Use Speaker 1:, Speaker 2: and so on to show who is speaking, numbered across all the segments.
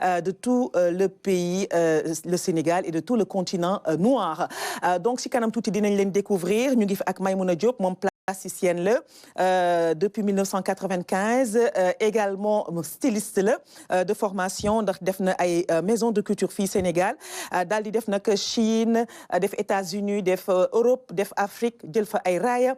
Speaker 1: de tout le pays, le Sénégal et de tout le continent noir. Donc si kanam tuuti dinañ leen découvrir ñu ngi fi ak Maïmouna Diop moom plasticienne depuis 1995 également styliste de formation ndax def na ay maison de culture fii Sénégal daal di def nag Chine def États-Unis def Europe def Afrique jël fa ay raaya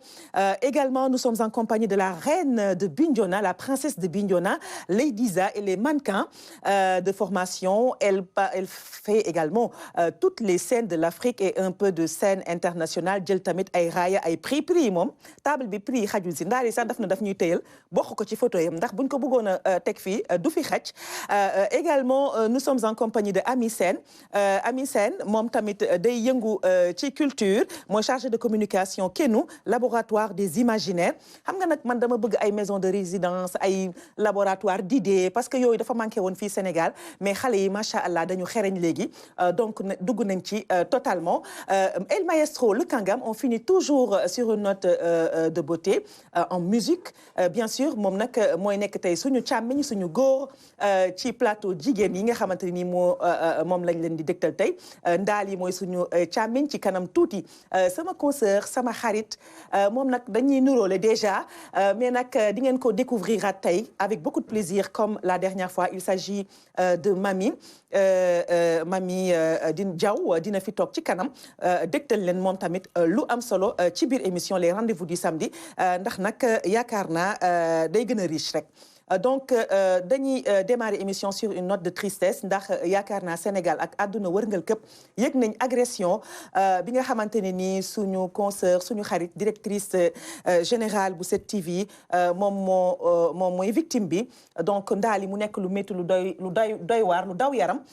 Speaker 1: également nous sommes en compagnie de la reine de Bignona, la princesse de Bignona, Leydiza. Elle est mannequin de formation. Elle fait également toutes les scènes de l'Afrique et un peu de scène internationale jël tamit ay raaya ay prix moom table bi prix xajul si ndaari sax daf ñuy téyal bokk ko ci photo yam ndax buñ ko bëggoon a teg fii du fi xaj également nous sommes en compagnie de Ami Sène Ami Sène moom tamit day yëngu ci culture mooy chargé de communication Kenu laboratoire des imaginaires xam nga nag man dama bëgg ay maison de résidence ay laboratoire d'idées parce que yooyu dafa manqué woon fii Sénégal mais xale yi macha allah dañu xereñ léegi donc dugg nañ ci totalement El Maestro le Kangam on finit toujours sur une note de beauté en musique bien sûr moom nag mooy nekk tey suñu càmmiñ suñu góor ci plateau jigéen yi nga xamante ni moom lañ leen di dégtal tey ndaal yi mooy suñu càmmiñ ci kanam tuuti sama consoeur sama xarit moom nag dañuy nuróole déjà mais nag di ngeen ko découvrir à tey avec beaucoup de plaisir comme la dernière fois il s'agit de Mami Diaw dina fi toog ci kanam dégtal leen moom tamit lu am solo ci biir émission les rendez-vous du samedi ndax nag yaakaar naa day gën a riche rek donc dañuy démarrer émission sur une note de tristesse ndax yaakaar naa Sénégal ak àdduna wërngal këpp yëg nañ agression bi nga xamante ne nii suñu consoeur suñu xarit directrice générale bu 7TV moom mooy victime bi donc ndaali mu nekk lu métti lu doy waar lu daw yaram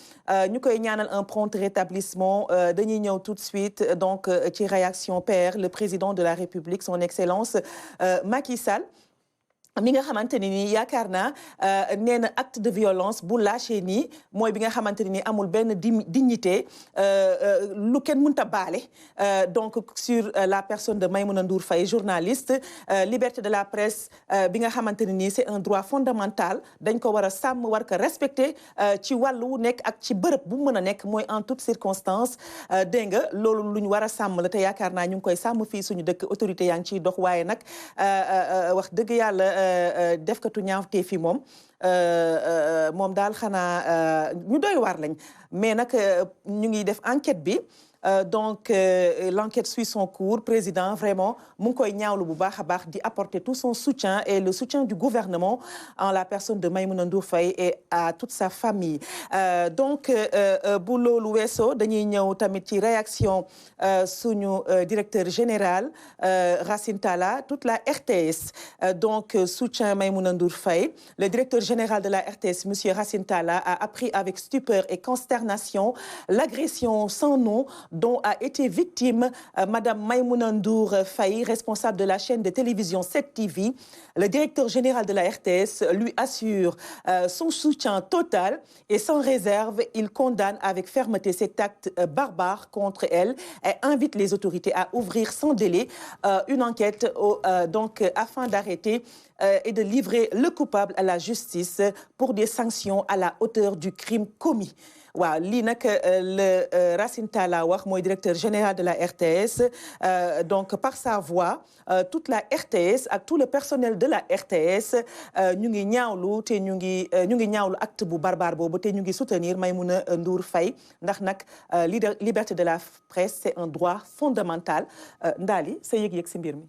Speaker 1: ñu koy ñaanal un prompt rétablissement dañuy ñëw tout de suite donc ci réaction père le président de la République son excellence Macky Sall mi nga xamante ne nii yaakaar naa nee na acte de violence bu lâché nii mooy bi nga xamante ne nii amul benn dignité lu kenn mënta baale donc sur la personne de Maïmouna Ndour Faye journaliste liberté de la presse bi nga xamante ne nii c'est un droit fondamental dañ ko war a sàmm war ko respecter ci wàllu nekk ak ci bërëb bu mën a nekk mooy en toutes circonstances dégg nga loolu lu ñu war a sàmm la te yaakaar naa ñu ngi koy sàmm fii suñu dëkk autorité yaa ngi ciy dox waaye nag wax dëgg yàlla defkatu ñaawtee fi moom daal xanaa ñu doy waar lañ mais nag ñu ngi def enquête bi donc l'enquête suit son cours président vraiment mu ngi koy ñaawlu bu baax a baax di apporter tout son soutien et le soutien du gouvernement en la personne de Maïmouna Ndour Faye et à toute sa famille donc bu loolu weesoo dañuy ñëw tamit ci réaction suñu directeur général Racine Talla toute la RTS donc soutient Maïmouna Ndour Faye le directeur général de la RTS monsieur Racine Talla a appris avec stupeur et consternation l'agression sans nom dont a été victime Madame Maïmouna Ndour Faye, responsable de la chaîne de télévision 7TV. Le directeur général de la RTS lui assure son soutien total et sans réserve. Il condamne avec fermeté cet acte barbare contre elle et invite les autorités à ouvrir sans délai une enquête donc afin d'arrêter et de livrer le coupable à la justice pour des sanctions à la hauteur du crime commis. waaw lii nag le Racine Talla wax mooy directeur général de la RTS donc par sa voix toute la RTS ak tout le personnel de la RTS ñu ngi ñaawlu te ñu ngi ñaawlu acte bu barbare boobu te ñu ngi soutenir Maïmouna Ndour Faye ndax nag liberté de la presse c'est un droit fondamental Ndali sa yëg-yëg si mbir mi.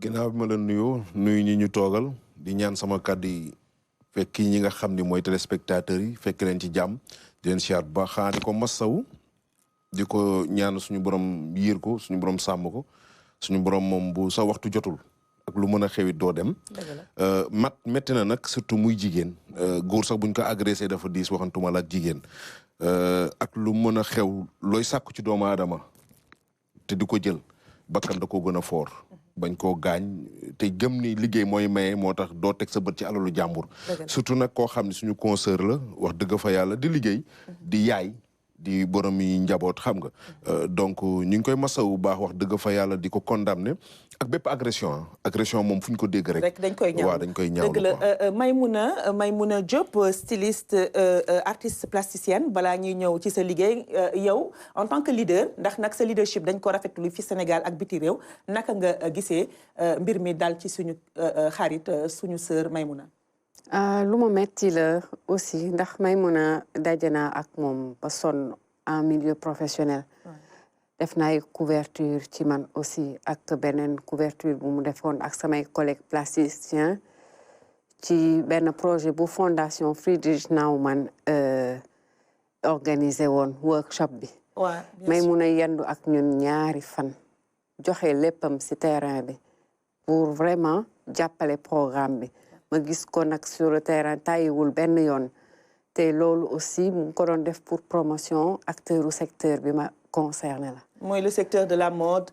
Speaker 2: ginnaaw bi ma la nuyu ñi ñu toogal di ñaan sama kàddu yi fekk ñi nga xam ni mooy téléspectateurs yi fekk leen ci jàmm di leen siyaar bu baax xanaa di ko massawu di ko ñaan suñu borom yiir ko suñu borom sàmm ko suñu borom moom bu sa waxtu jotul ak lu mën a xewit doo dem métti na nag surtout muy jigéen góor sax buñ ko agressé dafa diis waxantuma la ak jigéen ak lu mën a xew looy sàkku ci doomu aadama te di ko jël bakkan da ko gën a foor bañ koo gaañ te gëm ni liggéey mooy maye moo tax doo teg sa bët ci alalu jàmbur surtout nag koo xam ne suñu consoeur la wax dëgg fa yàlla di liggéey di yaay di borom yi njaboot xam nga donc ñu ngi koy masawu bu baax wax dëgg fa yàlla di ko condamné ak bépp agression moom fu ñu ko dégg rek
Speaker 1: dañ koy ñaaw
Speaker 2: waaw dañ koy ñaaw
Speaker 1: dëgg la Maïmouna Diop styliste artiste plasticienne balaa ñuy ñëw ci sa liggéey yow en tant que leader ndax nag sa leadership dañ ko rafetlu fi Sénégal ak biti réew naka nga gisee mbir mi dal ci suñu xarit suñu sœur Maïmouna.
Speaker 3: lu ma metti la aussi ndax Maïmouna daje naa ak moom ba sonn en milieu professionnel. def na ay couverture ci man aussi ak beneen couverture bu mu defoon ak samay collègues plasticiens ci benn projet bu fondation Friedrich Naumann organisé woon workshop bi. Maïmouna yendu ak ñun ñaari fan joxe léppam ci terrain bi pour vraiment jàppale programme bi. ma gis ko nag sur le terrain tayiwul benn yoon te loolu aussi mu ko doon def pour promotion acteur u secteur bi ma concerné la.
Speaker 1: mooy le secteur de la mode.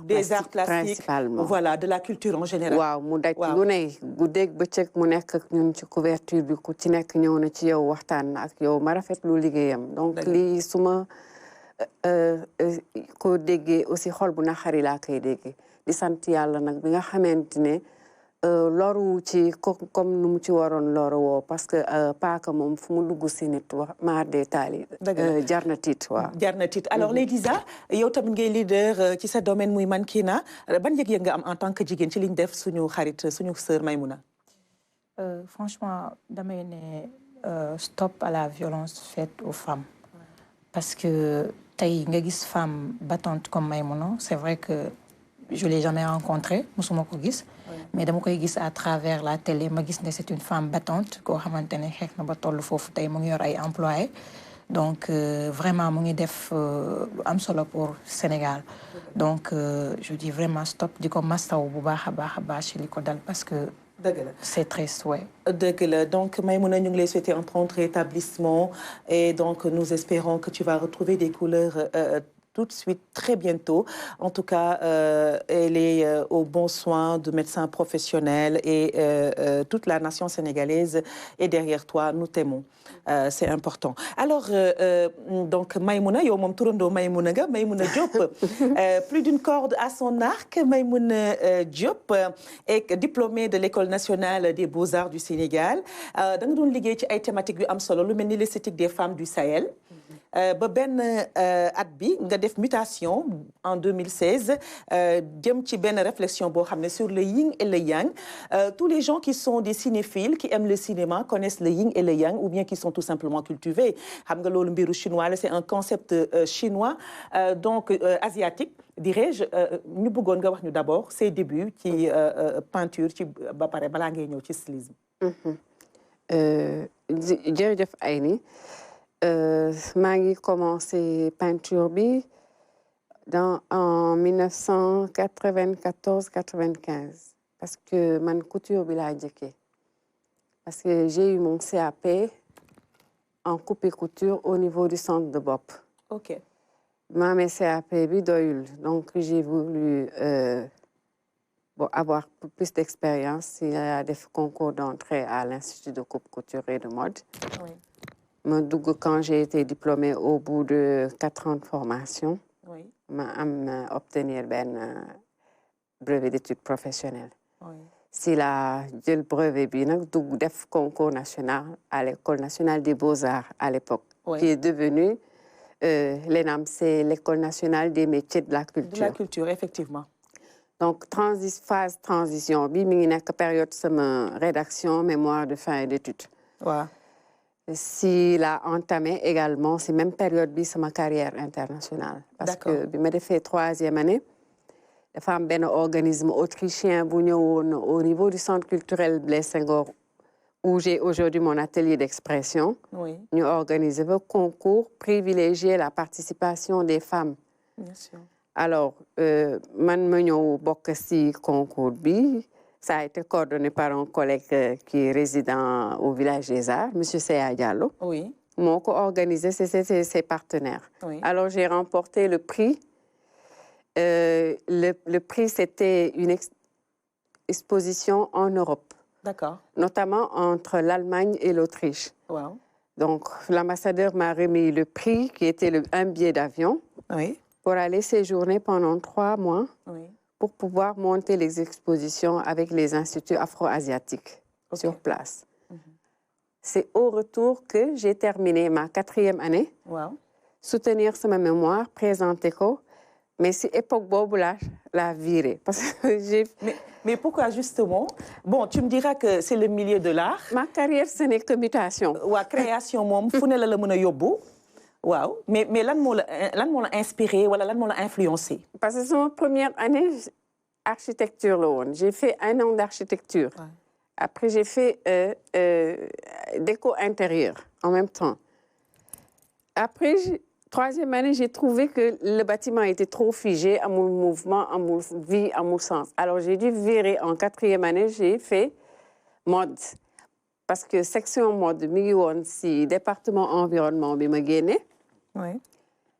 Speaker 1: des arts plastiques
Speaker 3: principalement.
Speaker 1: voilà de la culture en général.
Speaker 3: waaw mu daj lu ne guddeeg bëccëg mu nekk ak ñun ci couverture bi ku ci nekk ñëw na ci yow waxtaan na ak yow ma rafetlu liggéeyam. donc lii su ma ko déggee aussi xol bu naqari laa koy déggee di sant yàlla nag bi nga xamante ne. loru ci comme nu mu ci waroon loru woo parce que paaka moom fu mu dugg si nit wax maar de taali jar na tiit waaw
Speaker 1: jar na tiit alors Leydiza yow tamit ngay leader ci sa domaine muy mannequinat ban yëg-yëg nga am en tant que jigéen ci liñ def suñu xarit suñu sœur Maïmouna.
Speaker 4: Franchement damay ne stop à la violence faite aux femmes parce que tey nga gis femme battante comme Maïmouna c'est vrai que je l'ai jamais rencontrée musuma ko gis mais dama koy gis à travers la télé ma gis ne c'est une femme battante koo xamante ne xeex na ba toll foofu tey mu ngi yor ay employés donc vraiment mu ngi def lu am solo pour Sénégal donc je dis vraiment stop di ko mastaw bu baax a baax ci li ko dal parce que c'est triste ouais.
Speaker 1: dëgg la donc Maïmouna ñu ngi lay souhaiter un prompt rétablissement et donc nous espérons que tu vas retrouver des couleurs tout de suite, très bientôt. En tout cas, elle est aux bons soins de médecins professionnels et toute la nation sénégalaise est derrière toi. Nous t'aimons. C'est important. Alors, donc, Maïmouna, yow moom turando Maïmouna nga, Maïmouna Diop, plus d'une corde à son arc. Maïmouna Diop est diplômée de l'École nationale des beaux-arts du Sénégal. Da nga doon liggéey ci ay thématiques yu am solo lu mel ni l'esthétique des femmes du Sahel. ba benn at bi nga def mutation en 2016 jëm ci benn réflexion boo xam ne sur le yin et le yang tous les gens qui sont des cinéphiles qui aiment le cinéma connaissent le yin et le yang ou bien qui sont tout simplement cultivés xam nga loolu mbiru chinois la c'est un concept chinois donc asiatique dirais-je ñu bëggoon nga wax ñu d'abord ses débuts ci peinture ci ba pare balaa ngay ñëw ci stylisme.
Speaker 3: jërëjëf Aïni. maa ngi commencé peinture bi en 1994-95 parce que man couture bi laa njëkkee parce que j'ai eu mon CAP en coupe et couture au niveau du centre de Bopp.
Speaker 1: Ok.
Speaker 3: ma amee CAP bi doyul donc j'ai voulu avoir plus d'expérience il y a des concours d'entrée à l'Institut de coupe couture et de mode.
Speaker 1: Oui.
Speaker 3: ma dugg quand j'ai été diplômée au bout de 4 ans de formation.
Speaker 1: Oui.
Speaker 3: ma am obtenir benn brevet d'études professionnelles.
Speaker 1: Oui.
Speaker 3: si la jël brevet bi nag dugg def concours national à l'École nationale des beaux-arts à l'époque.
Speaker 1: Oui.
Speaker 3: qui est devenue l'ENAM, c'est l'École nationale des métiers de la culture.
Speaker 1: De la culture, effectivement.
Speaker 3: donc phase transition bi mi ngi nekk période sama rédaction mémoire de fin d'études.
Speaker 1: waaw.
Speaker 3: si la entamé également si même période bi sama carrière internationale. parce que bi ma defee 3e année dafa am benn organisme autrichien bu ñëwoon au niveau du centre culturel Blaise Senghor où j'ai aujourd'hui mon atelier d'expression.
Speaker 1: Oui.
Speaker 3: ñu organiser ba concours privilégier la participation des femmes.
Speaker 1: Bien sûr.
Speaker 3: alors man ma ñëw bokk ci concours bi. Ça a été coordonné par un collègue qui est résident au village des Arts, monsieur Seya Diallo.
Speaker 1: Oui.
Speaker 3: Moo ko organisé, c'est ses partenaires.
Speaker 1: Oui.
Speaker 3: Alors j'ai remporté le prix. Le prix, c'était une exposition en Europe.
Speaker 1: D'accord.
Speaker 3: Notamment entre l'Allemagne et l'Autriche.
Speaker 1: Wow.
Speaker 3: Donc, l'ambassadeur m'a remis le prix qui était un billet d'avion
Speaker 1: Oui.
Speaker 3: pour aller séjourner pendant 3 mois
Speaker 1: Oui.
Speaker 3: pour pouvoir monter les expositions avec les instituts afro-asiatiques sur place. C'est au retour que j'ai terminé ma 4e année.
Speaker 1: Wow.
Speaker 3: Soutenir ma mémoire, présenter quoi. Mais c'est époque bobu la virée. Parce que
Speaker 1: mais pourquoi justement? Bon, tu me diras que c'est le milieu de l'art.
Speaker 3: Ma carrière, ce n'est que mutation.
Speaker 1: Wa création mom fu ne la mën a yóbbu. Waaw mais lan moo la inspiré wala lan moo la influencé?
Speaker 3: Parce que c'est ma première année architecture la woon. J'ai fait 1 an d'architecture. Ouais. Après, j'ai fait déco intérieur en même temps. Après, 3e année, j'ai trouvé que le bâtiment était trop figé à mon mouvement, à mon vie, à mon sens. Alors, j'ai dû virer en 4e année, j'ai fait mode. Parce que section mode, mi ngi woon si département environnement bi ma génne.
Speaker 1: Oui.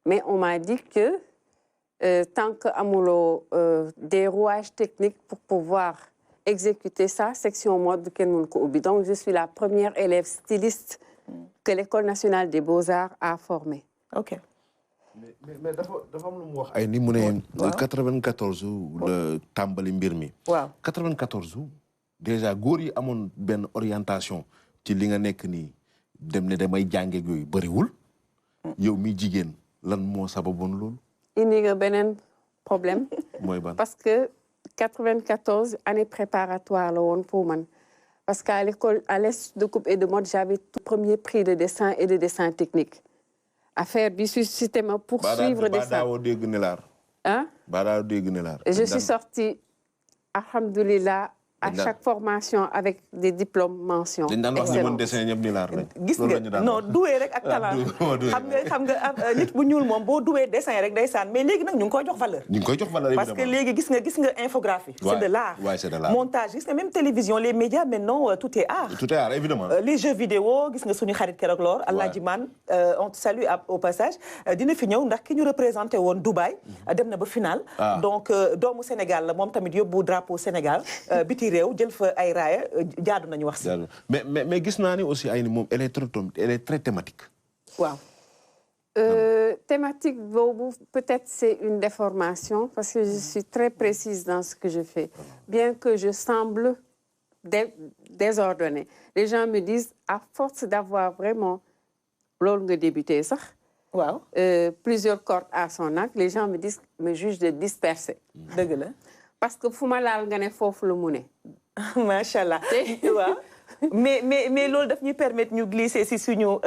Speaker 3: Mais on m'a dit que tant que amuloo des rouages techniques pour pouvoir exécuter ça, section mode kenn mun ko ubbi. Donc, je suis la première élève styliste que l'École nationale des beaux-arts a formée.
Speaker 1: Ok.
Speaker 2: mais dafa am lu mu wax ay ni mu ne 94 le tàmbali mbir mi.
Speaker 1: Waaw
Speaker 2: 94 déjà góor yi amoon benn orientation ci li nga nekk nii dem ne damay jàngeeg yooyu bëriwul. yow mi jigéen lan moo sababoon loolu.
Speaker 3: indi nga beneen problème.
Speaker 2: mooy ban
Speaker 3: parce que 94 année préparatoire la woon pour man. Parce qu'à l'école, à l'Institut de coupe et de mode, j'avais tout premier prix de dessin et de dessin technique. Affaire du système pour suivre des dessins. Hein? Je suis sortie, alhamdoulilah, à chaque formation avec des diplômes mentions.
Speaker 1: gis nga non doué rek ak talent xam nga nit bu ñuul moom boo doué dessin rek day saan mais léegi nag ñu ngi koy jox valeur.
Speaker 2: ñu ngi koy jox valeur
Speaker 1: parce que léegi gis nga infographie. c'est de l'art.
Speaker 2: C'est de l'art.
Speaker 1: Montage gis nga même télévision les médias maintenant tout est art.
Speaker 2: Tout est art évidemment.
Speaker 1: Les jeux vidéo gis nga suñu xarit keroog loor Alaaji Man on te salue au passage dina fi ñëw ndax ki ñu représenté woon Dubaï dem na ba final. Donc doomu Sénégal la moom tamit yóbbu drapeau Sénégal biti réew jël fa ay raaya jaadu nañu wax si.
Speaker 2: mais gis naa ni aussi ay ni moom elle est très thématique.
Speaker 1: Waaw.
Speaker 3: Thématique boobu peut-être c'est une déformation parce que je suis très précise dans ce que je fais. Bien que je semble désordonnée. Les gens me disent à force d'avoir vraiment loolu nga débuté sax.
Speaker 1: Waaw.
Speaker 3: Plusieurs cordes à son arc, les gens me jugent de dispersée.
Speaker 1: Dëgg la.
Speaker 3: Parce que fu ma laal nga ne foofu la mu ne.
Speaker 1: Macha allah waaw mais loolu daf ñuy permettre ñu glisser si suñu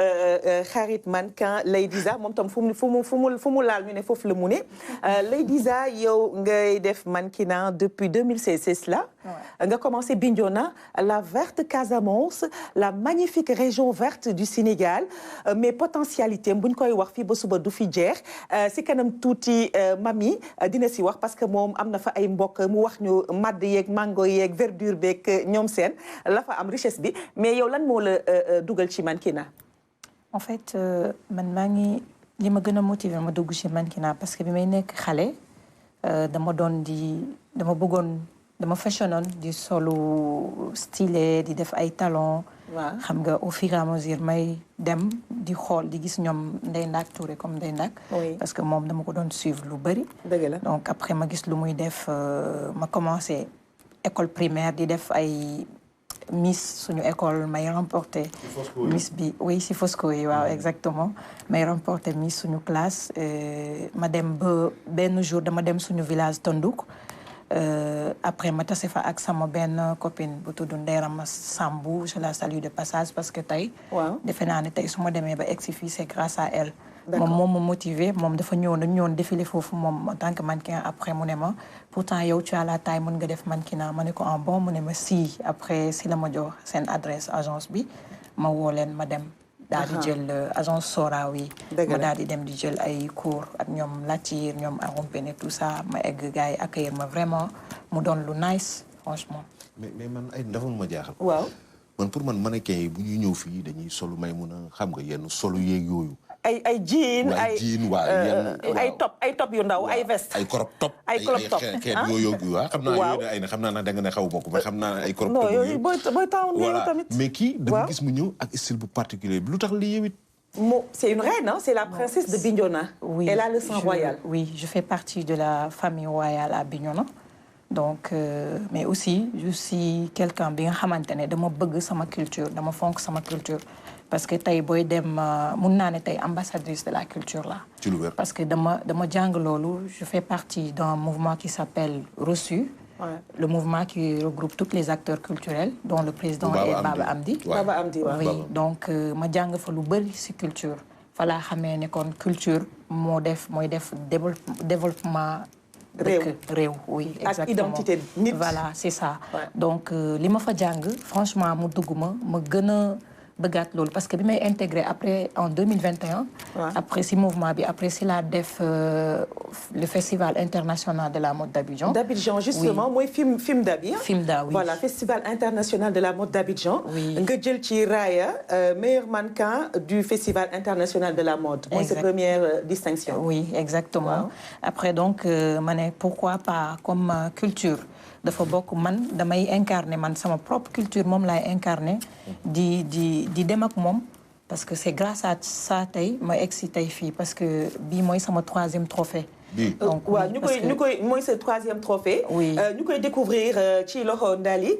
Speaker 1: xarit mannequin Laydiza moom tam fu mu laal ñu ne foofu la mu ne Laydiza yow ngay def mannequinat depuis 2016 c'est cela. nga commencé Bignona la verte Casamance la magnifique région verte du Sénégal mais potentialité bu ñu koy wax fii ba suba du fi jeex si kanam tuuti mami dina si wax parce que moom am na fa ay mbokk mu wax ñu madd yeeg mango yeeg verdure beeg ñoom seen la fa am richesse bi mais yow lan moo la dugal ci mannequinat.
Speaker 4: En fait man maa ngi li ma gën a motiver ma dugg ci mannequinat parce que bi may nekk xale dama fashionoon di solu stylé di def ay talons.
Speaker 1: waaw
Speaker 4: xam nga au fur et à mesure may dem di xool di gis ñoom Ndeye Ndack Touré comme Ndeye Ndack. parce que moom dama ko doon suivre lu bëri.
Speaker 1: dëgg la
Speaker 4: donc après ma gis lu muy def ma commencé école primaire di def ay Miss suñu école may remporté. Miss bi oui si Fosco yi waaw exactement. may remporté Miss suñu classe ma dem ba benn jour dama dem suñu village Tondouk. Après ma tase fa ak sama benn copine bu tudd Ndeye Rama Sambou je la salue de passage parce que tey.
Speaker 1: waaw
Speaker 4: defe naa ne tey su ma demee ba egsi fii c'est grâce à elle.
Speaker 1: d'accord
Speaker 4: moom ma motivé moom dafa ñëwoon défilé foofu moom en tant que mannequin après mu ne ma pourtant yow tu as la taille mën nga def mannequinat ma ne ko en bon mu ne ma si après si la ma jox seen adresse agence bi ma woo leen ma dem. daal di jël agence Sorawi. ma daal di dem di jël ay cours ak ñoom Latir ñoom Arompene tout ça ma egg gars yi accueillir ma vraiment mu doon lu nice franchement.
Speaker 2: mais man ay dafa ma jaaxal.
Speaker 1: waaw
Speaker 2: man pour man mannequin yi bu ñuy ñëw fii dañuy solu may mun a xam nga yenn solu yeeg yooyu
Speaker 1: ay jean ay top yu ndaw ay veste
Speaker 2: ay crop top
Speaker 1: ay crop top
Speaker 2: xeet yooyu xam naa yooyu ay na xam naa da nga ne xaw bokk mais xam naa ay crop top
Speaker 1: non yooyu booy taw
Speaker 2: voilà
Speaker 1: tamit
Speaker 2: mais kii dama gis mu ñëw ak style bu particulier bi lu tax lii yow it
Speaker 1: c'est une reine, hein? C'est la princesse de Bignona.
Speaker 4: Oui,
Speaker 1: elle a le sang royal.
Speaker 4: Oui, je fais partie de la famille royale à Bignona. Donc, mais aussi, je suis quelqu'un qui a dama bëgg sama culture, dama fonk sama culture. Parce que tay boy dem mun naa ne tay ambassadrice de la culture là. Parce que dama jàng loolu, je fais partie d'un mouvement qui s'appelle Reçu. Ouais. Le mouvement qui regroupe tous les acteurs culturels, dont le président est Baba Amdi.
Speaker 2: Ouais.
Speaker 1: Baba Amdi, ouais.
Speaker 4: Oui, donc ma jàng fa lu bëri ci culture. Fa laa xamee ne kon culture mooy def développement. réew oui exactement
Speaker 1: ak identité nit.
Speaker 4: Voilà c'est ça.
Speaker 1: Ouais.
Speaker 4: Donc li ma fa jàng franchement mu dugg ma gën a bëggaat loolu parce que bi may intégré après en 2021. Ouais. Après si mouvement bi après si la def le festival international de la mode d'Abidjan.
Speaker 1: D'Abidjan justement mooy FIMDA bi.
Speaker 4: FIMDA oui.
Speaker 1: Voilà festival international de la mode d'Abidjan.
Speaker 4: Oui.
Speaker 1: nga jël ci raaya meilleur mannequin du festival international de la mode. Mooy sa première distinction.
Speaker 4: Oui exactement. Wow. Après donc ma ne pourquoi pas comme culture. dafa bokk man damay incarner man sama propre culture moom laay incarner di dem ak moom parce que c'est grâce à ça tey ma egsi tey fii parce que bii mooy sama 3e trophée.
Speaker 1: donc waaw ñu koy mooy ce 3e trophée.
Speaker 4: oui
Speaker 1: ñu koy découvrir ci loxo Ndali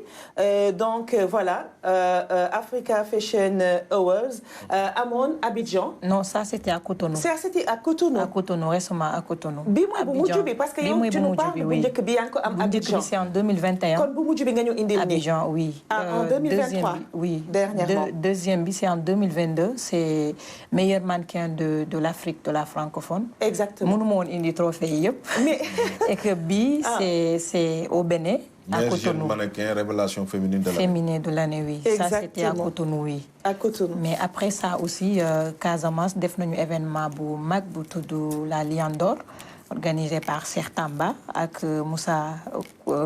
Speaker 1: donc voilà Africa Fashion Awards amoon Abidjan.
Speaker 4: non ça c'était à Cotonou.
Speaker 1: ça c'était à Cotonou.
Speaker 4: à Cotonou récemment à Cotonou.
Speaker 1: bii mooy bu mujj bi parce que yow tu nous parles bu njëkk bi yaa ngi ko am Abidjan.
Speaker 4: bu njëkk bi c'est en 2021.
Speaker 1: kon bu mujj bi nga ñu indil nii.
Speaker 4: Abidjan oui.
Speaker 1: en 2023
Speaker 4: oui
Speaker 1: dernièrement.
Speaker 4: deuxième bi c'est en 2022 c'est meilleur mannequin de l'Afrique de la francophone.
Speaker 1: exactement
Speaker 4: mënu ma woon indi trophée yëpp.
Speaker 1: mais
Speaker 4: et que bii c'est au Bénin. à Cotonou
Speaker 2: mannequin révélation féminine
Speaker 4: de l'année oui.
Speaker 1: exactement
Speaker 4: ça c'était à Cotonou oui.
Speaker 1: à Cotonou
Speaker 4: mais après ça aussi Casamance def nañu événement bu mag bu tudd la Lion d'Or organisé par Cheikh Tamba ak Moussa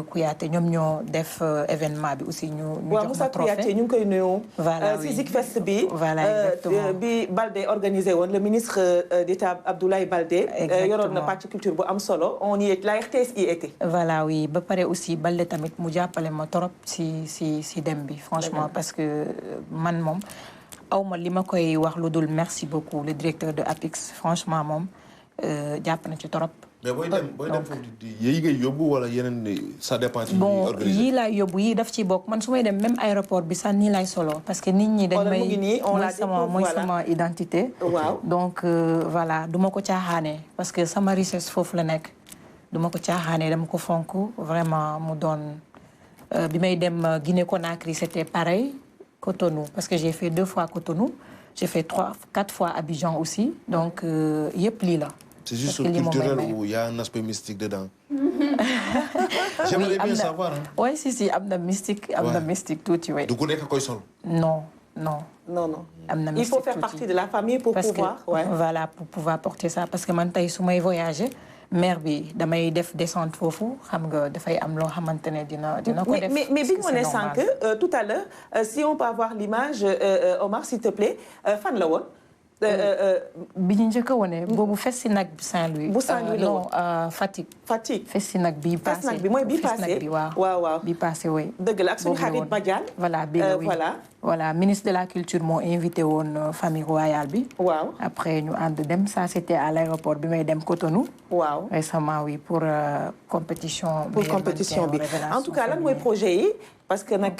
Speaker 4: Kouyaté ñoom ñoo def événement bi aussi ñu jox ma trophée.
Speaker 1: Moussa Kouyaté ñu ngi koy nuyu.
Speaker 4: voilà oui
Speaker 1: si Zik Fest bi.
Speaker 4: voilà exactement
Speaker 1: bi Baldé organisé woon le ministre d'État Abdoulaye Baldé. yoroon na pàcc culture bu am solo on y est la RTS y était.
Speaker 4: voilà oui ba pare aussi Baldé tamit mu jàppale ma trop si dem bi franchement parce que man moom awma li ma koy wax lu dul merci beaucoup le directeur de APIX franchement moom. jàpp na ci torop.
Speaker 2: mais booy dem foofu yii ngay yóbbu wala yeneen ça dépend.
Speaker 4: bon yii laay yóbbu yii daf ci bokk man su may dem même aéroport bi sax nii laay solo parce que nit ñi dañ may mooy sama identité.
Speaker 1: waaw
Speaker 4: donc voilà du ma ko caaxaanee parce que sama richesse foofu la nekk du ma ko caaxaanee dama ko fonk vraiment mu doon bi may dem Guinée Conakry c'était pareil Cotonou parce que j'ai fait 2 fois Cotonou j'ai fait 4 fois Abidjan aussi donc yëpp lii la.
Speaker 2: C'est juste culturel ou il y a un aspect mystique dedans. J'aimerais bien savoir.
Speaker 4: Oui, si, am na mystique, tuuti, oui.
Speaker 2: Du ku nekk koy sol.
Speaker 4: Non.
Speaker 1: Il faut faire partie de la famille pour pouvoir.
Speaker 4: Voilà, pour pouvoir porter ça. Parce que man tey su may voyager, mère bi damay def descente foofu xam nga dafay am loo xamante ne dina ko def.
Speaker 1: mais bi mu ne sànq tout à l'heure si on peut avoir l'image Omar s'il te plaît fan la woon.
Speaker 4: bi ñu njëkk a wane boobu Festinag Saint-Louis.
Speaker 1: bu Saint-Louis la woon
Speaker 4: non Fatick. Festinag bii passé
Speaker 1: Festinag bi mooy bii passé waaw
Speaker 4: bii passé oui.
Speaker 1: dëgg la ak suñu xarit Badiane.
Speaker 4: voilà bii la oui voilà ministre de la culture moo invité woon famille royale bi.
Speaker 1: waaw
Speaker 4: après ñu ànd dem ça c'était à l'aéroport bi may dem Cotonou.
Speaker 1: waaw
Speaker 4: récemment oui pour compétition.
Speaker 1: pour compétition bi en tout cas lan mooy projet yi. parce que nag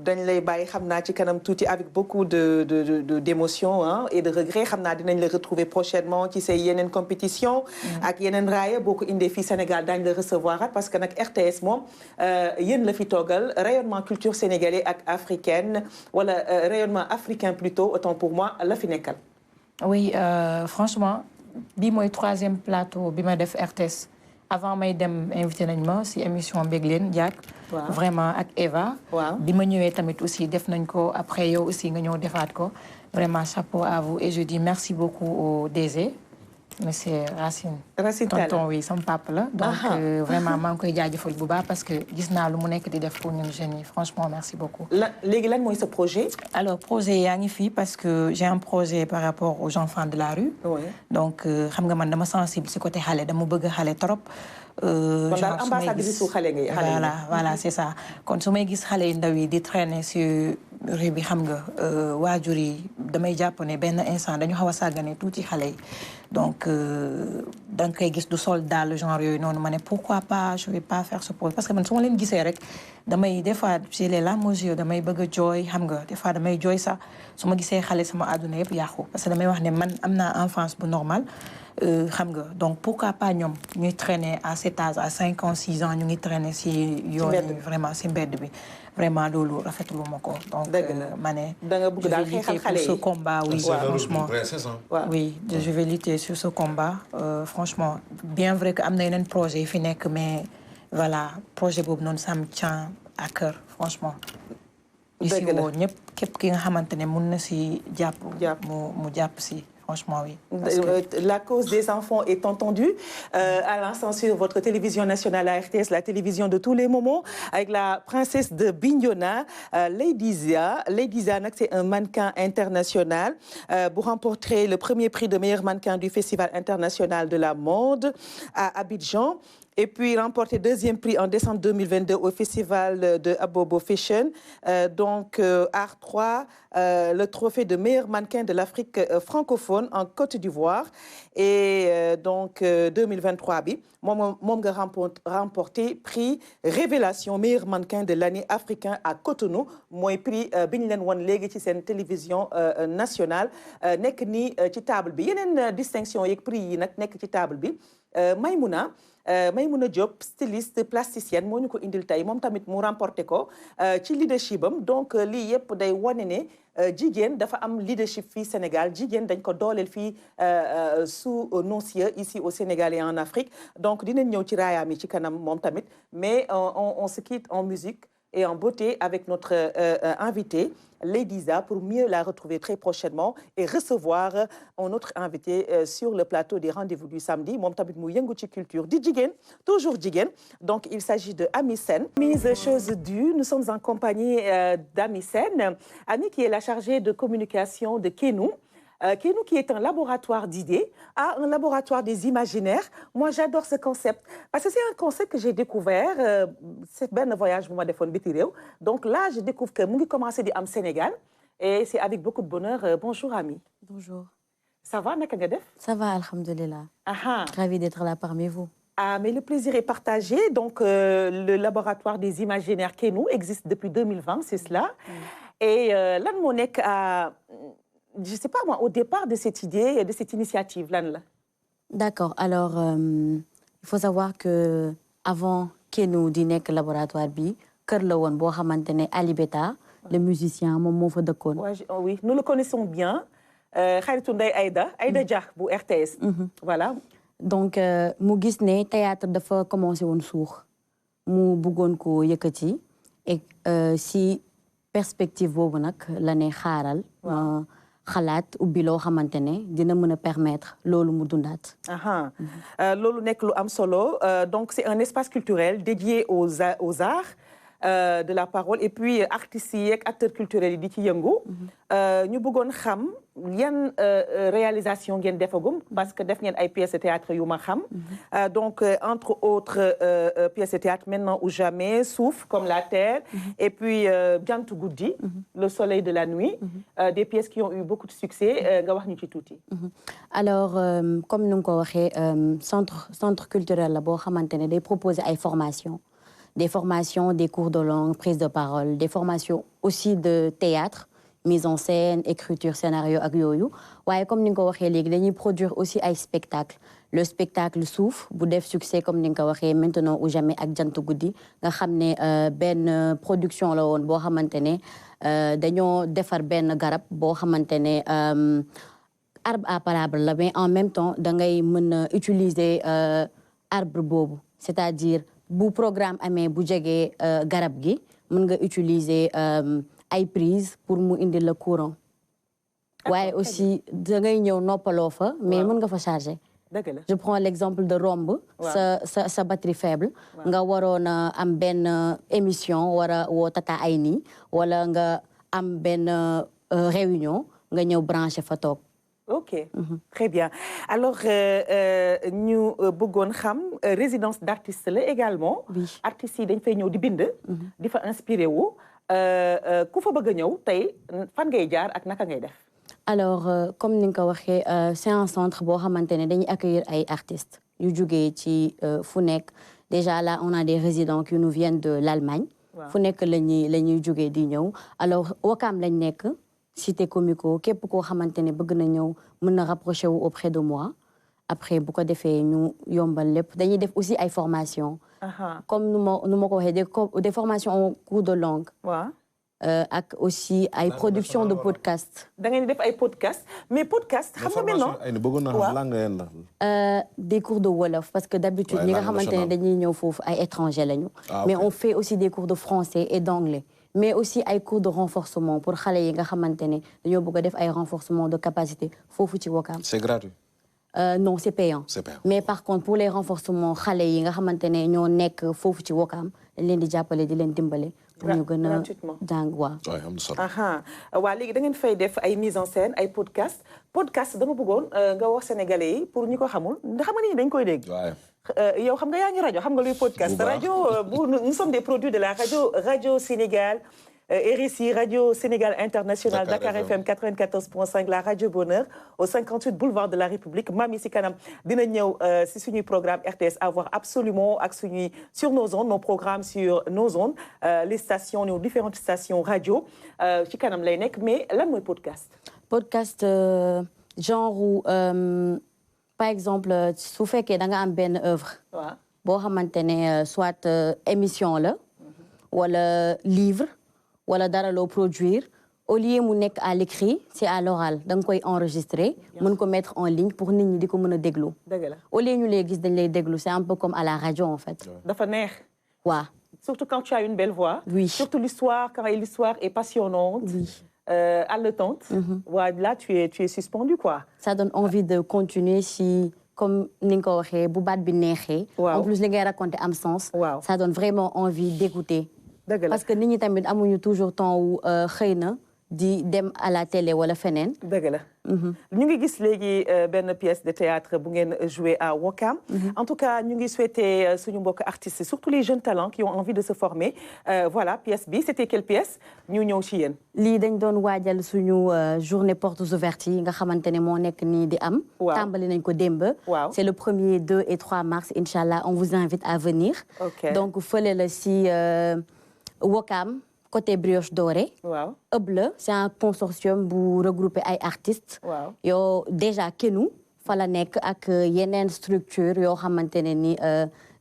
Speaker 1: dañ lay bàyyi xam naa ci kanam tuuti avec beaucoup d'émotion et de regret xam naa dinañ la retrouver prochainement ci say yeneen compétition ak yeneen raaya boo ko indee fii Sénégal daañu la recevoir parce que nag RTS moom yéen la fi toogal rayonnement culture sénégalais ak africaine wala rayonnement africain plutôt autant pour moi la fi nekkal.
Speaker 4: oui franchement bii mooy 3e plateau bi ma def RTS. avant may dem invité nañ ma si émission Mbég leen Diack vraiment ak Eva bi ma ñëwee tamit aussi def nañ ko après yow aussi nga ñëw defaat ko vraiment chapeau à vous et je dis merci beaucoup au DG monsieur Racine.
Speaker 1: Racine Talla
Speaker 4: tonton oui sama papa la. donc vraiment maa ngi koy jaajëfal bu baax parce que gis naa lu mu nekk di def pour ñun jeunes yi franchement merci beaucoup.
Speaker 1: léegi lan mooy sa projet.
Speaker 4: alors projet yaa ngi fii parce que j'ai un projet par rapport aux enfants de la rue.
Speaker 1: oui
Speaker 4: donc xam nga man dama sensible si côté xale dama bëgg xale trop.
Speaker 1: kon daal ambassadrice su xale ngay xale
Speaker 4: voilà c'est ça kon su may gis xale yu ndaw yi di traîner sur rue bi xam nga waajur yi damay jàpp ne benn instant dañu xaw a sàggane tuuti xale yi donc da nga koy gis du sol daal genre yooyu noonu ma ne pourquoi pas je vais pas faire ce projet parce que man su ma leen gisee rek damay des fois j'ai les larmes aux yeux damay bëgg a jooy xam nga des fois damay jooy sax su ma gisee xale sama àdduna yëpp yàqu parce que damay wax ne man am naa enfance bu normal xam nga donc pourquoi pas ñoom ñuy traîner à cet âge à 5 ans 6 ans ñu ngi traîner si yoon yi vraiment si mbedd bi vraiment loolu rafetlu ma ko donc ma ne
Speaker 1: da nga bëgg daal xeexal xale yi
Speaker 4: ce combat oui franchement oui je vais lutter sur ce combat franchement bien vrai que am na yeneen projet yi fi nekk mais voilà projet boobu noonu ça me tient à cœur franchement ici woo ñëpp képp ki nga xamante ne mun na si jàpp mu jàpp si franchement, oui.
Speaker 1: La cause des enfants est entendue à l'instant sur votre télévision nationale à RTS, la télévision de tous les moments, avec la princesse de Bignona, Lady Zia. Lady Zia, c'est un mannequin international. Vous remporterez le premier prix de meilleur mannequin du Festival international de la mode à Abidjan. Et puis remporté deuxième prix en décembre 2022 au Festival de Abobo Fashion. Donc, Art 3, le trophée de meilleur mannequin de l'Afrique francophone en Côte d'Ivoire. Et donc, 2023, moom nga remporté prix Révélation meilleur mannequin de l'année africain à Cotonou. Mooy prix bi ñu leen won léegi ci seen télévision nationale. Nekk ni ci table bi yeneen distinction yeeg prix yi nag nekk ci table bi Maymouna Diop styliste plasticienne moo ñu ko indil tey moom tamit mu remporté ko ci leadership am donc lii yëpp day wane ne jigéen dafa am leadership fii Sénégal jigéen dañ ko dooleel fii sous nos cieux ici au Sénégal et en Afrique donc dinañ ñëw ci raayaam yi ci kanam moom tamit mais on se quitte en musique et en beauté avec notre invitée Lady Zia pour mieux la retrouver très prochainement et recevoir un autre invité sur le plateau des rendez-vous du samedi moom tamit mu yëngu ci culture di jigéen toujours jigéen donc il s'agit de Ami Sène. Mise chose due, nous sommes en compagnie d'Ami Sène, Ami qui est la chargée de communication de Kénou. Kénou qui est un laboratoire d'idées, un laboratoire des imaginaires. Moi, j'adore ce concept parce que c'est un concept que j'ai découvert. C'est un voyage pour moi biti réew. Donc là, je découvre que mu ngi commencé di am Sénégal et c'est avec beaucoup de bonheur. Bonjour, Ami.
Speaker 5: Bonjour.
Speaker 1: Ça va, naka nga def?
Speaker 5: Ça va, alhamdoulilah. Ravie d'être là parmi vous.
Speaker 1: Ah, mais le plaisir est partagé. Donc, le laboratoire des imaginaires Kénou existe depuis 2020, c'est cela. Et lan moo nekk je sais pas moi, au départ de cette idée, de cette initiative, lan la?
Speaker 5: D'accord. Alors, il faut savoir que avant Kénou di nekk laboratoire bi, kër la woon boo xamante ne Ali Beta, le musicien, moom moo fa dëkkoon.
Speaker 1: Oui, nous le connaissons bien. Xaritu Ndeye Aïda Dia bu RTS. Voilà.
Speaker 5: Donc, mu gis ne théâtre dafa commencé woon suux. Mu bëggoon ko yëkkati et si perspective boobu nag la ne xaaral. xalaat ubbi loo xamante ne dina mën a permettre loolu mu dundaat.
Speaker 1: loolu nekk lu am solo donc c'est un espace culturel dédié aux arts de la parole et puis artistes yi ak acteurs culturels yi di ci yëngu. ñu bëggoon xam yan réalisation ngeen defagum parce que def ngeen ay pièces de théâtre yu ma xam. donc entre autres pièces de théâtre Maintenant ou jamais, Souffle comme la terre et puis Jantu Guddi, Le soleil de la nuit, des pièces qui ont eu beaucoup de succès nga wax ñu ci tuuti.
Speaker 5: Alors comme nu nga ko waxee centre culturel la boo xamante ne day proposer ay formations. Des formations, des cours de langue, prise de parole, des formations aussi de théâtre, mise en scène, écriture, scénario ak yooyu. waaye comme ni nga ko waxee léegi dañuy produire aussi ay spectacles. Le spectacle Souffle bu def succès comme ni nga ko waxee Maintenant ou jamais ak Jantu Guddi nga xam ne benn production la woon boo xamante ne dañoo defar benn garab boo xamante ne arbre à parables la mais en même temps da ngay mën a utiliser arbre boobu c'est-à-dire bu programme amee bu jegee garab gi mën nga utiliser ay prise pour mu indi le courant waaye aussi da ngay ñëw noppaloo fa mais mën nga fa charger je prends l'exemple de romb sa batterie faible nga waroon a am benn émission war a woo Tata Ayni wala nga am benn réunion nga ñëw branché fa toog.
Speaker 1: Ok, très bien. Alors, ñu bëggoon xam résidence d'artiste la également. Artistes yi dañ fay ñëw di bind. di fa inspiré wu. ku fa bëgg a ñëw tey fan ngay jaar ak naka ngay def.
Speaker 5: Alors, comme ni nga ko waxee c'est un centre boo xamante ne dañuy accueillir ay artistes yu jógee ci fu nekk. Déjà là, on a des résidents qui nous viennent de l'Allemagne. fu nekk la ñuy jógee di ñëw. Alors, Ouakam lañ nekk. Cité Comico képp koo xamante ne bëgg na ñëw mën na rapproché wu auprès de moi après bu ko defee ñu yombal lépp dañuy def aussi ay formations. Comme nu ma ko waxee des formations en cours de langue. ak aussi ay production de podcast.
Speaker 1: da ngeen di def ay podcast mais podcast. xam nga maintenant
Speaker 2: ay bëggoon naa xam langue yan
Speaker 5: la. Des cours de wolof parce que d'habitude ñi nga xamante ne dañuy ñëw foofu ay étrangers lañu. Mais on fait aussi des cours de français et d'anglais. Mais aussi ay cours de renforcement pour xale yi nga xamante ne dañoo bëgg a def ay renforcement de capacité foofu ci Ouakam.
Speaker 2: C'est gratuit.
Speaker 5: Non, c'est payant.
Speaker 2: C'est payant.
Speaker 5: Mais par contre pour les renforcements xale yi nga xamante ne ñoo nekk foofu ci Ouakam dañ leen di jàppale di leen dimbale. pour ñu gën a jàng waaw.
Speaker 2: am na solo.
Speaker 1: waa léegi da ngeen fay def ay mise en scène ay podcast dama bëggoon nga wax sénégalais yi pour ñi ko xamul ndax xam nga nit ñi dañ koy dégg. yow xam nga yaa ngi rajo xam nga luy podcast. rajo nous sommes des produits de la radio Sénégal. RSI, Radio Sénégal International, Dakar FM 94.5, la Radio Bonheur, au 58 boulevard de la République. Mami si kanam dina ñëw si suñuy programme RTS à voir absolument ak suñuy sur nos ondes, nos programmes sur nos ondes, les stations, nos différentes stations radio. Ci kanam lay nekk mais lan mooy podcast.
Speaker 5: Podcast genre par exemple su fekkee da nga am benn œuvre. boo xamante ne soit émission la. wala livre. wala dara loo produire au lieu mu nekk à l'écrit c'est à l'oral da nga koy enregistrer mën ko mettre en ligne pour nit ñi di ko mën a déglu.
Speaker 1: dëgg la
Speaker 5: au lieu ñu lay gis dañ lay déglu c'est un peu comme à la radio en fait.
Speaker 1: dafa neex.
Speaker 5: waaw.
Speaker 1: surtout quand tu as une belle voix.
Speaker 5: Oui.
Speaker 1: Surtout l'histoire quand l'histoire est passionnante.
Speaker 5: Oui.
Speaker 1: Haletante. Là tu es suspendu quoi.
Speaker 5: Ça donne envie de continuer si comme ni nga ko waxee bu baat bi neexee. en plus li ngay raconter am sens. Ça donne vraiment envie d'écouter. Parce que nit ñi tamit amuñu toujours temps wu xëy na di dem à la télé wala feneen.
Speaker 1: dëgg la. ñu ngi gis léegi benn pièce de théâtre bu ngeen joué à Ouakam. En tout cas ñu ngi souhaiter suñu mbokk artistes surtout les jeunes talents qui ont envie de se former voilà pièce bi c'était quelle pièce ñu ñëw ci yéen.
Speaker 5: lii dañ doon waajal suñu journée portes ouvertes yi nga xamante ne moo nekk nii di am. tàmbali nañ ko démb. C'est le 1er, 2 et 3 mars inchallah on vous invite à venir. Donc fële la si. Ouakam côté Brioche Dorée. ëpp la c'est un consortium bu regroupé ay artistes. yow déjà Kenu fa la nekk ak yeneen structure yoo xamante ne ni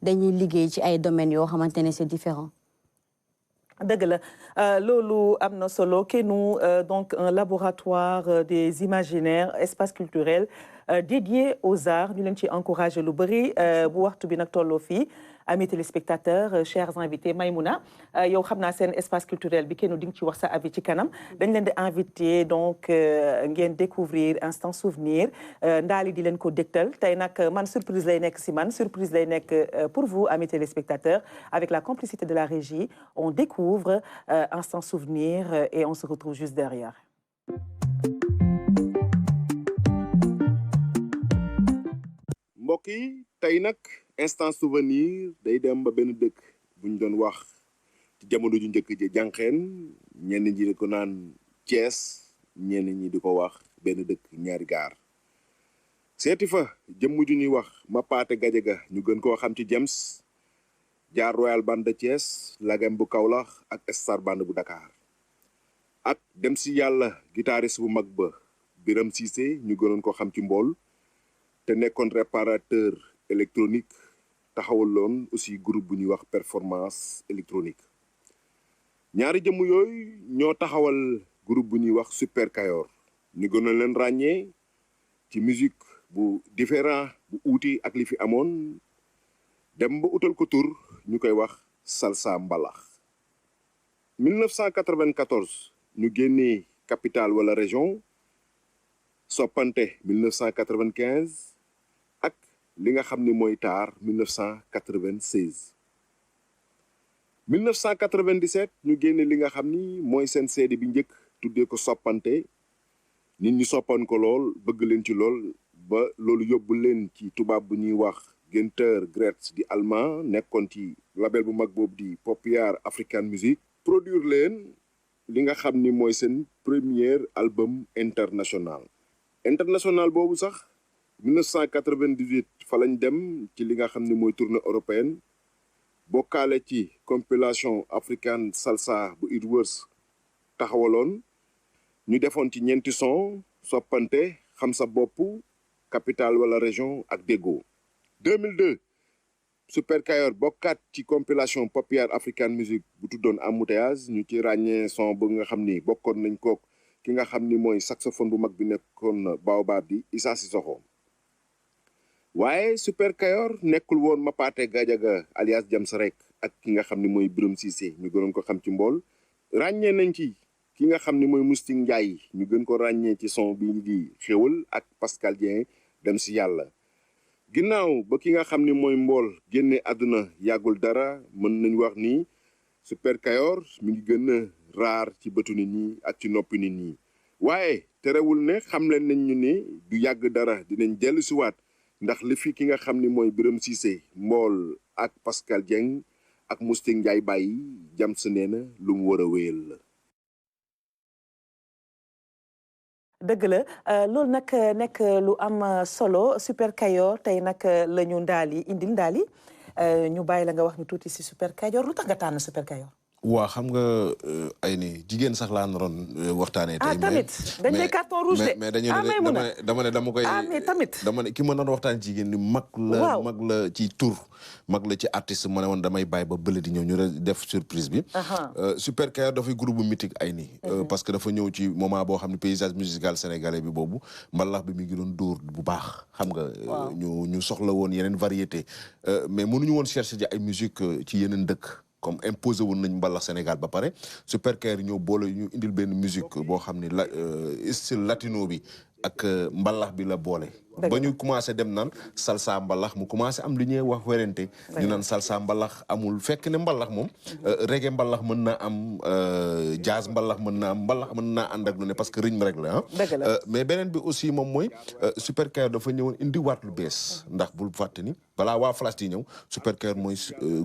Speaker 5: dañuy liggéey ci ay domaines yoo xamante ne c'est différent.
Speaker 1: dëgg la loolu am na solo Kenu donc un laboratoire des imaginaires espace culturel dédié aux arts ñu leen ci encourager lu bëri bu waxtu bi nag tolloo fii. Amis téléspectateurs chers invités Maïmouna yow xam naa seen espace culturel bi kenn di nga ci wax sa avis ci kanam dañ leen di invité donc ngeen découvrir instant souvenir ndaali di leen ko dégtal tey nag man surprise lay nekk si man surprise lay nekk pour vous amis téléspectateurs avec la complicité de la régie on découvre instant souvenir et on se retrouve juste derrière.
Speaker 2: mbokk yi tey nag. instant souvenir day dem ba benn dëkk bu ñu doon wax ci jamono ju njëkk ji jànqeen ñenn ñi di ko naan Thiès ñenn ñi di ko wax benn dëkk ñaari gaar seeti fa jëmm ju ñuy wax Mapaté Gadiaga ñu gën koo xam ci James jaar Royal Band de Thiès Lagem bu Kaolack ak Star Band bu Dakar ak dem si yàlla guitariste bu mag ba Biram Cissé ñu gënoon ko xam ci mbool te nekkoon réparateur électronique taxawaloon aussi groupe bu ñuy wax performance électronique ñaari jëmm yooyu ñoo taxawal groupe bu ñuy wax Super Kayor ñu gënoon leen ràññee ci musique bu différent bu uuti ak li fi amoon dem ba utal ko tur ñu koy wax salsa mbalax 1994 ñu génnee capitale wala région soppante 1995 ak li nga xam ni mooy taar 1996 1997 ñu génne li nga xam ni mooy seen CD bi njëkk tuddee ko soppante nit ñi soppan ko lool bëgg leen ci lool ba loolu yóbbu leen ci tubaab bu ñuy wax Günter Graetz di allemand nekkoon ci label bu mag boobu di Popular African Music produire leen li nga xam ni mooy seen premier album international boobu sax 1998 fa lañ dem ci li nga xam ni mooy tournée européenne bokkaale ci compilation African Salsa bu Edwards taxawaloon ñu defoon ci ñeenti son soppante xam sa bopp capitale wala région ak déggoo 2002 Super Kayor bokkaat ci compilation Popular African Music bu tuddoon embouteillage ñu ci ràññee son bu nga xam ni bokkoon nañ kook ki nga xam ni mooy saxophone bu mag bi nekkoon Baobab di Issa Sissoko waaye Super Kayor nekkul woon Mapaté Gadiaga alias Jams rek ak ki nga xam ni mooy Birame Cissé ñu gënoon ko xam ci mbool ràññee nañ ci ki nga xam ni mooy Moustique Ndiaye ñu gën ko ràññee ci son bi di xéwal ak Pascal Dieng dem si yàlla ginnaaw ba ki nga xam ni mooy mbool génne àdduna yàggul dara mën nañ wax ni Super Kayor mi ngi gën a raar ci bëtu nit ñi ak ci noppi nit ñi waaye terewul ne xam leen nañ ñu ne du yàgg dara dinañ dellu siwaat ndax li fi ki nga xam ni mooy Birame Cissé mbool ak Pascal Dieng ak Moustique Ndiaye bàyyi Jams nee na lu mu war a wéyal la
Speaker 1: dëgg la loolu nag nekk lu am solo Super Kayor tey nag la ñu indil ndaali ñu bàyyi la nga wax ñu tuuti si Super Kayor lu tax nga tànn Super Kayor.
Speaker 2: waa xam nga ay ni jigéen sax laa naroon waxtaanee. tey
Speaker 1: tamit dañ lay carton rouge de.
Speaker 2: mais dama koy.
Speaker 1: mais tamit
Speaker 2: dama ne ki ma naroon waxtaan jigéen ni mag la ci tur. mag la ci artiste ma ne woon damay bàyyi ba bële di ñëw ñu def surprise bi. Super Kayor dafay groupe bu mythique ay ni parce que dafa ñëw ci moment boo xam ne paysage musical sénégalais bi boobu mbalax bi mi ngi doon dóor bu baax xam nga. ñu soxla woon yeneen variété mais mënuñu woon chercher ji ay musique ci yeneen dëkk. comme imposé woon nañ mbalax Sénégal ba pare Super Kayor ñëw boole ñu indil benn musique boo xam ne style latino bi ak mbalax bi la boole. ba ñu commencé dem naan salsa mbalax mu commencé am li ñuy wax werante ñu naan salsa mbalax amul fekk ne mbalax moom reggae mbalax mën na am jazz mbalax mën na am mbalax mën naa ànd ak lu ne parce que rythme rek la mais beneen bi aussi moom mooy Super Kayor dafa ñëwoon indi waat lu bees ndax bul fàtte ni balaa waa Flash di ñëw Super Kayor mooy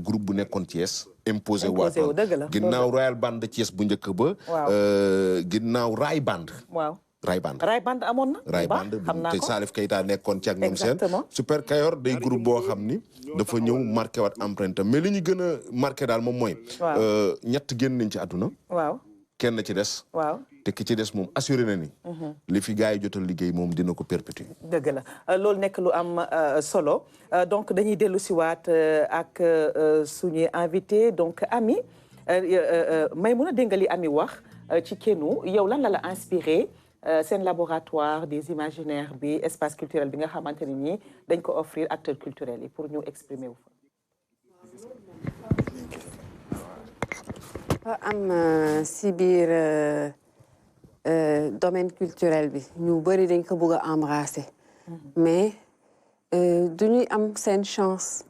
Speaker 2: groupe bu nekkoon Thiès imposé waatoon ginnaaw Royal Band de Thiès bu njëkk ba ginnaaw Ray Band Ray Band amoon na. Ray Band te Salif Keita nekkoon ci ak ñoom seen. Super Kayor day groupe boo xam ni. dafa ñëw marqué waat empreinte mais li ñu gën a marqué daal moom mooy. ñett génn nañ ci àdduna. kenn ci des. te ki ci des moom assuré na ni. li fi gars yi jotal liggéey moom dina ko perpétuer.
Speaker 1: dëgg la loolu nekk lu am solo donc dañuy dellu si waat ak suñuy invité donc Ami Maïmouna dégg nga li Ami wax ci Kénu yow lan la inspiré. seen laboratoire des imaginaires bi espace culturel bi nga xamante ni ñi dañ ko offrir acteurs culturels yi pour ñu exprimer wu
Speaker 3: fa am si biir domaine culturel bi ñu bëri dañ ko bëgg a embrasser mais du ñuy am seen chance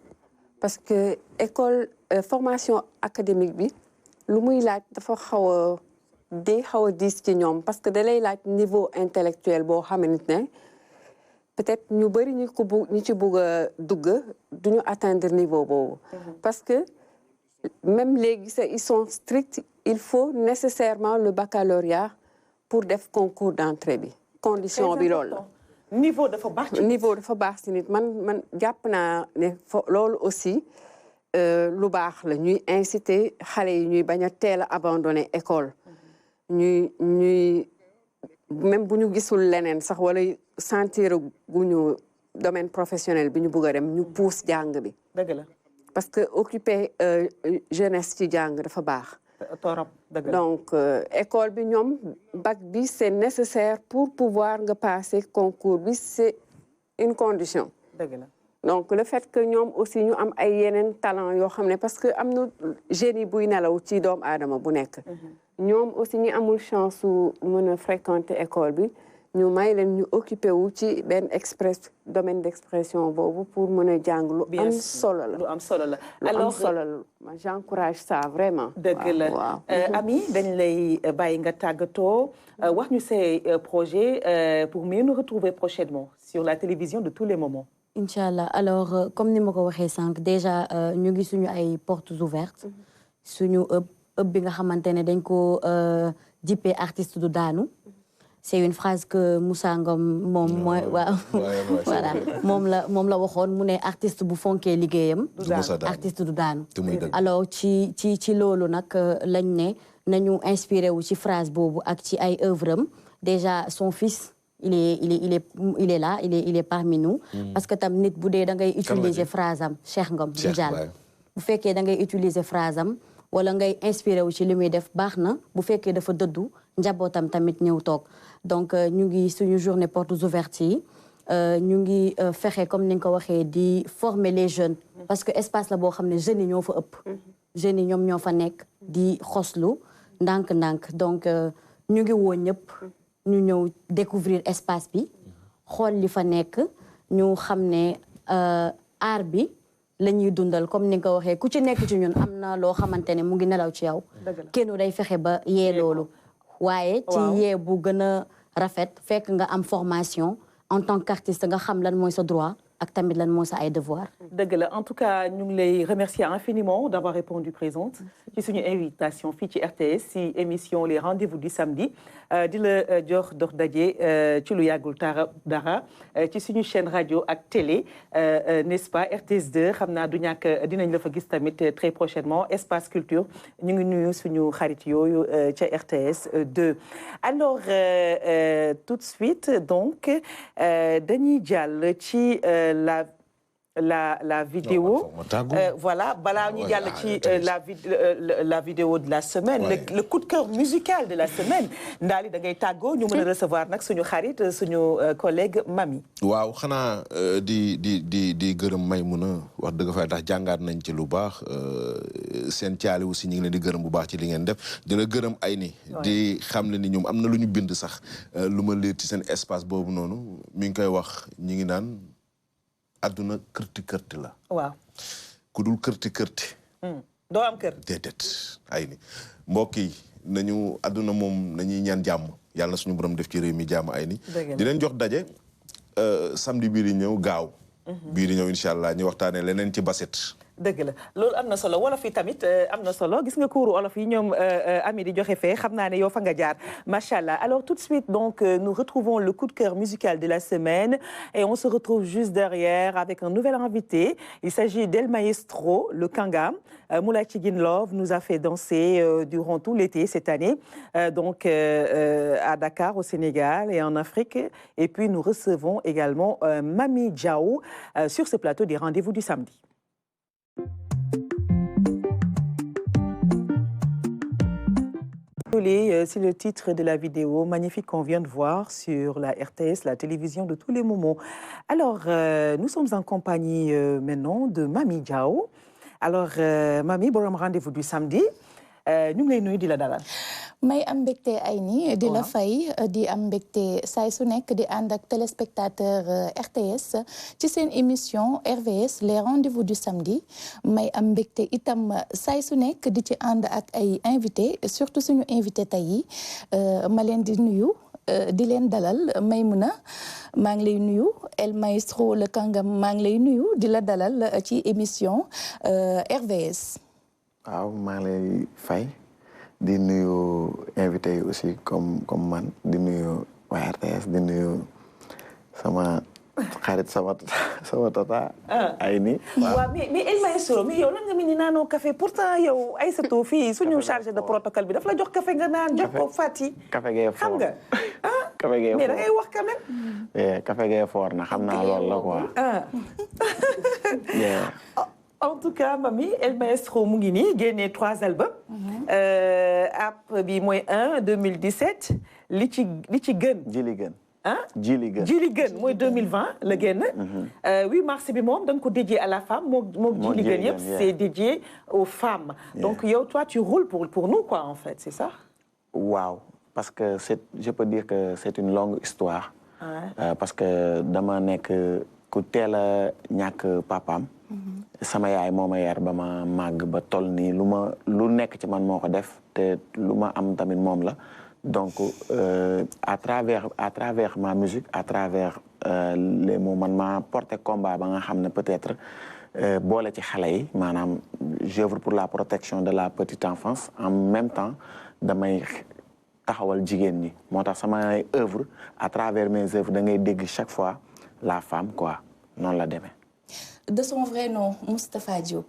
Speaker 3: parce que école formation académique bi lu muy laaj dafa xaw a diis ci ñoom parce que da lay laaj niveau intellectuel boo xamante ne peut-être ñu bëri ñu ci bugg a dugg du ñu atteindre niveau boobu. parce que même léegi ils sont stricts il faut nécessairement le baccalauréat pour def concours d'entrée bi. condition bi loolu la.
Speaker 1: niveau dafa baax ci nit.
Speaker 3: niveau dafa baax ci nit man jàpp naa ne loolu aussi lu baax la ñuy inciter xale yi ñuy bañ a teel a abandonner école. ñuy même bu ñu gisul leneen sax wala sentir guñu domaine professionnel bi ñu bëgg a dem ñu pousse jàng bi.
Speaker 1: dëgg la
Speaker 3: parce que occuper jeunesse ci jàng dafa baax.
Speaker 1: torop dëgg la
Speaker 3: donc école bi ñoom bac bi c'est nécessaire pour pouvoir nga passer concours bi c'est une condition.
Speaker 1: dëgg la
Speaker 3: donc le fait que ñoom aussi ñu am ay yeneen talent yoo xam ne parce que am na génie buy nelaw ci doomu aadama bu nekk. ñoom aussi ñi amul chance su mën a fréquenter école bi ñu may leen ñu occupé wu ci benn domaine d'expression boobu pour mën a jàng lu am solo la.
Speaker 1: lu am solo la
Speaker 3: alors am solo la j'encourage ça vraiment.
Speaker 1: dëgg la Ami dañ lay bàyyi nga tàggatoo wax ñu say projets pour mieux nous retrouver prochainement sur la télévision de tous les moments.
Speaker 5: Inch'Allah alors comme ni ma ko waxee sànq déjà ñu ngi suñu ay portes ouvertes suñu ëpp bi nga xamante ne dañ ko dippee artiste du daanu. C'est une phrase que Moussa Ngom moom mooy waaw voilà moom la waxoon mu ne artiste bu fonkee liggéeyam artiste du daanu alors ci loolu nag lañ ne nañu inspiré wu ci phrase boobu ak ci ay œuvre am déjà son fils il est là il est parmi nous parce que tam nit bu dee da ngay utiliser phrase am Cheikh Ngom du jàll bu fekkee da ngay utiliser phrase am wala ngay inspiré wu ci li muy def baax na bu fekkee dafa dëddu njabootam tamit ñëw toog donc ñu ngi suñu journée portes ouvertes yi ñu ngi fexe comme ni nga ko waxee di former les jeunes parce que espace la boo xam ne jeunes yi ñoo fa ëpp jeunes yi ñoom ñoo fa nekk di xoslu ndànk-ndànk donc ñu ngi woo ñëpp ñu ñëw découvrir espace bi xool li fa nekk ñu xam ne art bi la ñuy dundal comme ni nga ko waxee ku ci nekk ci ñun am na loo xamante ne mu ngi nelaw ci yow kenn day fexe ba yee loolu waaye ci yee bu gën a rafet fekk nga am formation en tant qu'artiste nga xam lan mooy sa droit ak tamit lan mooy sa ay devoir.
Speaker 1: dëgg la en tout cas ñu ngi lay remercier infiniment d'avoir répondu présente ci suñu invitation fii ci RTS ci émission les rendez-vous du samedi di la jox dox daje ci lu yàggul dara ci suñu chaîne radio ak télé n'est-ce pas RTS2 xam naa du ñàkk dinañ la fa gis tamit très prochainement espace culture ñu ngi nuyu suñu xarit yooyu ca RTS2 alors tout de suite donc dañuy jàll ci la vidéo voilà balaa ñu jàll ci la vidéo de la semaine le coup de cœur musical de la semaine Ndali da ngay tàggoo ñu mën a recevoir nag suñu xarit suñu collègue Mami.
Speaker 2: waaw xanaa di gërëm Maymuna wax dëgg fa tax jàngaat nañ ci lu baax seen caali aussi ñu ngi leen di gërëm bu baax ci li ngeen def di la gërëm ay ni di xam ne ni ñoom am na lu ñu bind sax lu ma leer ci seen espace boobu noonu mi ngi koy wax ñi ngi naan adduna kërti la.
Speaker 1: waaw.
Speaker 2: ku dul kërti.
Speaker 1: doo am kër.
Speaker 2: déedéet ay ni mbokk yi nañu adduna moom nañuy ñaan jàmm yàlla na suñu borom def ci réew mi jàmm ay ni. di leen jox daje samedi bii di ñëw gaaw. bii di ñëw incha allah ñu waxtaanee leneen ci baset.
Speaker 1: dëgg la loolu am na solo wolof yi tamit am na solo gis nga kuuru wolof yi ñoom Ami di joxe fee xam naa ne yow fa nga jaar macha allah alors tout de suite donc nous retrouvons le coup de cœur musical de la semaine et on se retrouve juste derrière avec un nouvel invité il s'agit d'El Maestro le Kangam Moulay Tigin Love nous a fait danser durant tout l'été cette année donc à Dakar au Sénégal et en Afrique et puis nous recevons également Mami Diao sur ce plateau des rendez-vous du samedi. C'est le titre de la vidéo magnifique qu'on vient de voir sur la RTS, la télévision de tous les moments. Alors, nous sommes en compagnie maintenant de Mami Diao. Alors, Mami, bon rendez-vous du samedi. ñu ngi lay nuyu di la dalal.
Speaker 6: may am mbégte ay ni di la fay di am mbégte saay su nekk di ànd ak téléspectateur RTS ci seen émission RVS les rendez-vous du samedi may am mbégte itam saay su nekk di ci ànd ak ay invité surtout suñu invité tey yi ma leen di nuyu di leen dalal Maymuna maa ngi lay nuyu El Maestro le Kangam maa ngi lay nuyu di la dalal ci émission RVS.
Speaker 7: waaw maa ngi lay fay di nuyu invité yi aussi comme man di nuyu waa RTS di nuyu sama xarit sama tata ay ni
Speaker 1: waaw mais El Maestro mais yow lan nga mi ni naanoo café pourtant yow Aïssatou fii suñu chargé de protocole bi daf la jox café nga naan jox ko Fati
Speaker 7: café gee fort
Speaker 1: xam nga
Speaker 7: café gee fort
Speaker 1: mais da ngay wax quand même
Speaker 7: café gee fort na xam naa loolu la quoi
Speaker 1: en tout cas Mami El Maestro mu ngi nii génnee 3 albums app bi mooy 2017 li ci gën
Speaker 7: jili gën
Speaker 1: jili gën mooy 2020 la génn 8 mars bi moom da nga ko dédié à la femme moo jili gën yëpp c'est dédié aux femmes donc yow toi tu roules pour nous quoi en fait c'est ça
Speaker 7: waaw parce que je peux dire que c'est une longue histoire. Parce que dama nekk ku teel a ñàkk papaam. sama yaay moo ma yar ba ma màgg ba toll nii lu nekk ci man moo ko def te lu ma am tamit moom la donc à travers ma musique à travers les mots man ma porté combat ba nga xam ne peut-être boole ci xale yi maanaam j'œuvre pour la protection de la petite enfance en même temps damay taxawal jigéen ñi moo tax samay œuvre à travers mes œuvres da ngay dégg chaque fois la femme quoi noonu la demee.
Speaker 6: De son vrai nom Moustapha Diop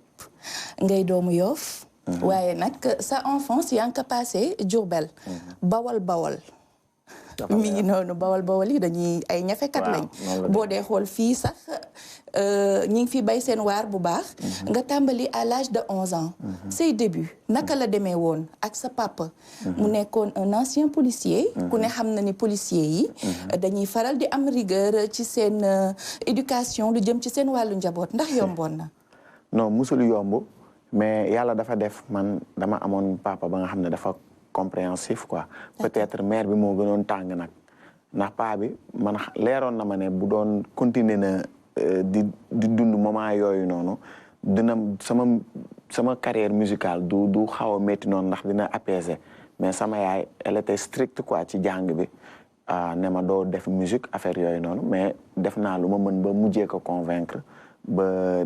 Speaker 6: ngay doomu Yoff waaye nag sa enfance yaa ngi ko passé Diourbel bawal mi ngi noonu bawal yi dañuy ay ñafekat lañ boo dee xool fii sax ñi ngi fi bay seen waar bu baax nga tàmbali à l'âge de 11 ans say début naka la demee woon ak sa papa mu nekkoon un ancien policier ku ne xam na ni policier yi dañuy faral di am rigueur ci seen éducation lu jëm ci seen wàllu njaboot ndax yomboon na
Speaker 7: non musul yomb mais yàlla dafa def man dama amoon papa ba nga xam ne dafa compréhensif quoi peut-être mère bi moo gënoon tàng nag ndax paa bi man leeroon na ma ne bu doon continuer na di dund moment yooyu noonu dina sama carrière musicale du xaw a métti noonu ndax dina apaiser mais sama yaay elle était stricte quoi ci jàng bi ne ma doo def musique affaire yooyu noonu mais def naa lu ma mën ba mujjee ko convaincre ba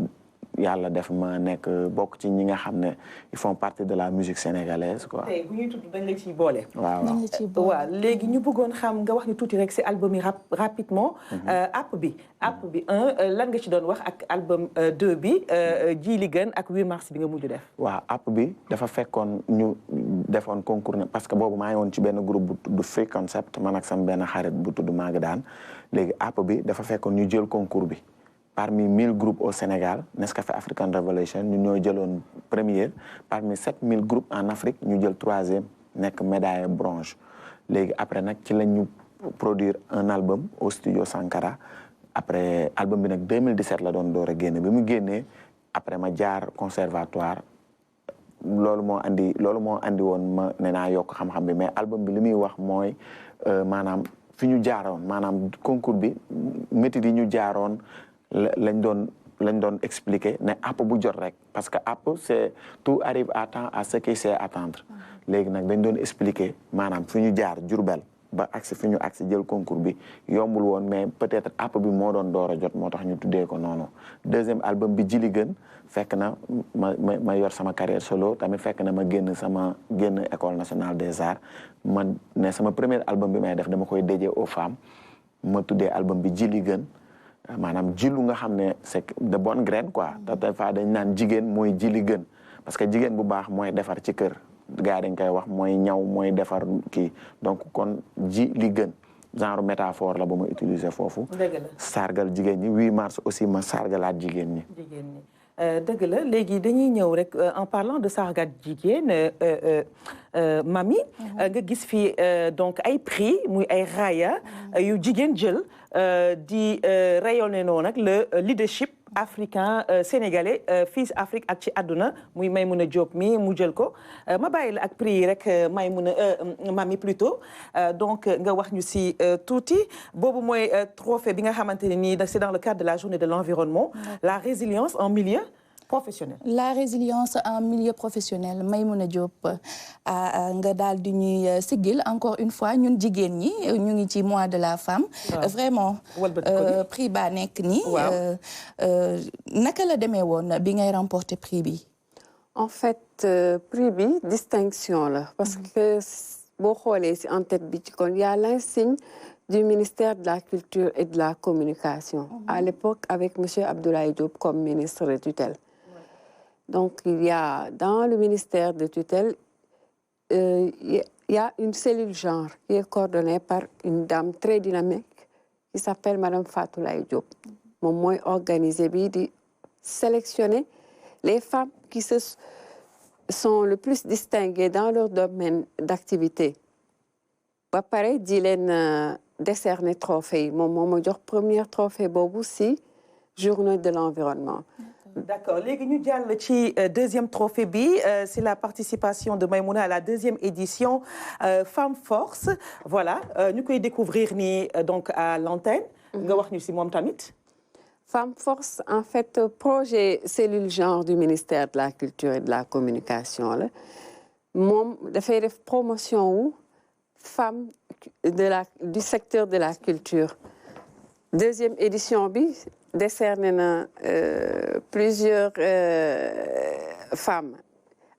Speaker 7: yàlla def ma nekk bokk ci ñi nga xam ne ils font partie de la musique sénégalaise quoi.
Speaker 1: tey bu ñuy tudd dañ la ciy boole.
Speaker 7: waaw
Speaker 1: léegi ñu bëggoon xam nga wax ñu tuuti rek si album yi rapidement. app bi lan nga ci doon wax ak album 2 bi ji li gën ak 8 mars bi nga mujj def.
Speaker 7: waaw app bi dafa fekkoon ñu defoon concours parce que boobu maa ngi woon ci benn groupe bu tudd Free Concept man ak sama benn xarit bu tudd Magadaan léegi app bi dafa fekkoon ñu jël concours bi. Parmi 1000 groupes au Sénégal Nescafé African Revolution ñu ñoo jëloon première parmi 7000 groupes en Afrique ñu jël 3e nekk médaille bronze léegi après nag ci lañ ñu produire un album au studio Sankara après album bi nag 2017 la doon door a génne bi mu génnee après ma jaar conservatoire loolu moo andi woon ma ne naa yokk xam-xam bi mais album bi li muy wax mooy maanaam fi ñu jaaroon maanaam concours bi métier yi ñu jaaroon lañ doon expliquer ne app bu jot rek parce que app c'est tout arrive à temps à ce qu'il sait attendre léegi nag dañ doon expliquer maanaam fi ñu jaar Diourbel ba agsi fi ñu agsi jël concours bi yombul woon mais peut-être app bi moo doon door a jot moo tax ñu tuddee ko noonu deuxième album bi jili gën fekk na ma yor sama carrière solo tamit fekk na ma génn école nationale des arts man ne sama premier album bi may def dama koy dédié aux femmes ma tuddee album bi jili gën maanaam jilu nga xam ne c'est de bonne graine quoi te des fois dañ naan jigéen mooy jili gën parce que jigéen bu baax mooy defar ci kër gars dañ koy wax mooy ñaw mooy defar kii donc kon ji li gën genre métaphore la ba ma utiliser foofu sargal jigéen ñi 8 mars aussi ma sargalaat jigéen ñi
Speaker 1: dëgg la léegi dañuy ñëw rek en parlant de sargal jigéen Mamy nga gis fi donc ay prix muy ay raaya yu jigéen jël di rayonné noonu nag le leadership africain sénégalais fii Afrique ak ci àdduna muy Maïmouna Diop mi mu jël ko ma bàyyi la ak prix yi rek Mamy plutôt donc nga wax ñu si tuuti boobu mooy trophée bi nga xamante ne nii c'est dans le cadre de la journée de l'environnement la résilience en milieu professionnel.
Speaker 6: La résilience en milieu professionnel Maïmouna Diop nga daal di ñuy sigil encore une fois ñun jigéen ñi ñu ngi ci mois de la femme. vraiment prix baa nekk nii. naka la demee woon bi ngay remporter prix bi.
Speaker 3: en fait prix bi distinction la. parce que boo xoolee si en tête bi ci kon y a l'insigne du ministère de la Culture et de la Communication. À l'époque avec monsieur Abdoulaye Diop comme ministre de tutelle. Donc, il y a dans le ministère de tutelle, il y a une cellule genre qui est coordonnée par une dame très dynamique qui s'appelle Madame Fatoulaye Diop. Mon moi organisé bi di sélectionner les femmes qui sont le plus distinguées dans leur domaine d'activité. Ba pare di leen décerner trophée yi moom moo ma jox premier trophée boobu si journée de l'environnement.
Speaker 1: D'accord léegi ñu jàll ci deuxième trophée bi c'est la participation de Maïmouna à la deuxième édition Femme Force voilà ñu koy découvrir ni donc à l'antenne nga wax ñu si moom tamit.
Speaker 3: Femme Force en fait projet cellule genre du ministère de la culture et de la communication la moom dafay def promotion wu femme du secteur de la culture. Deuxième édition bi décerné na plusieurs femmes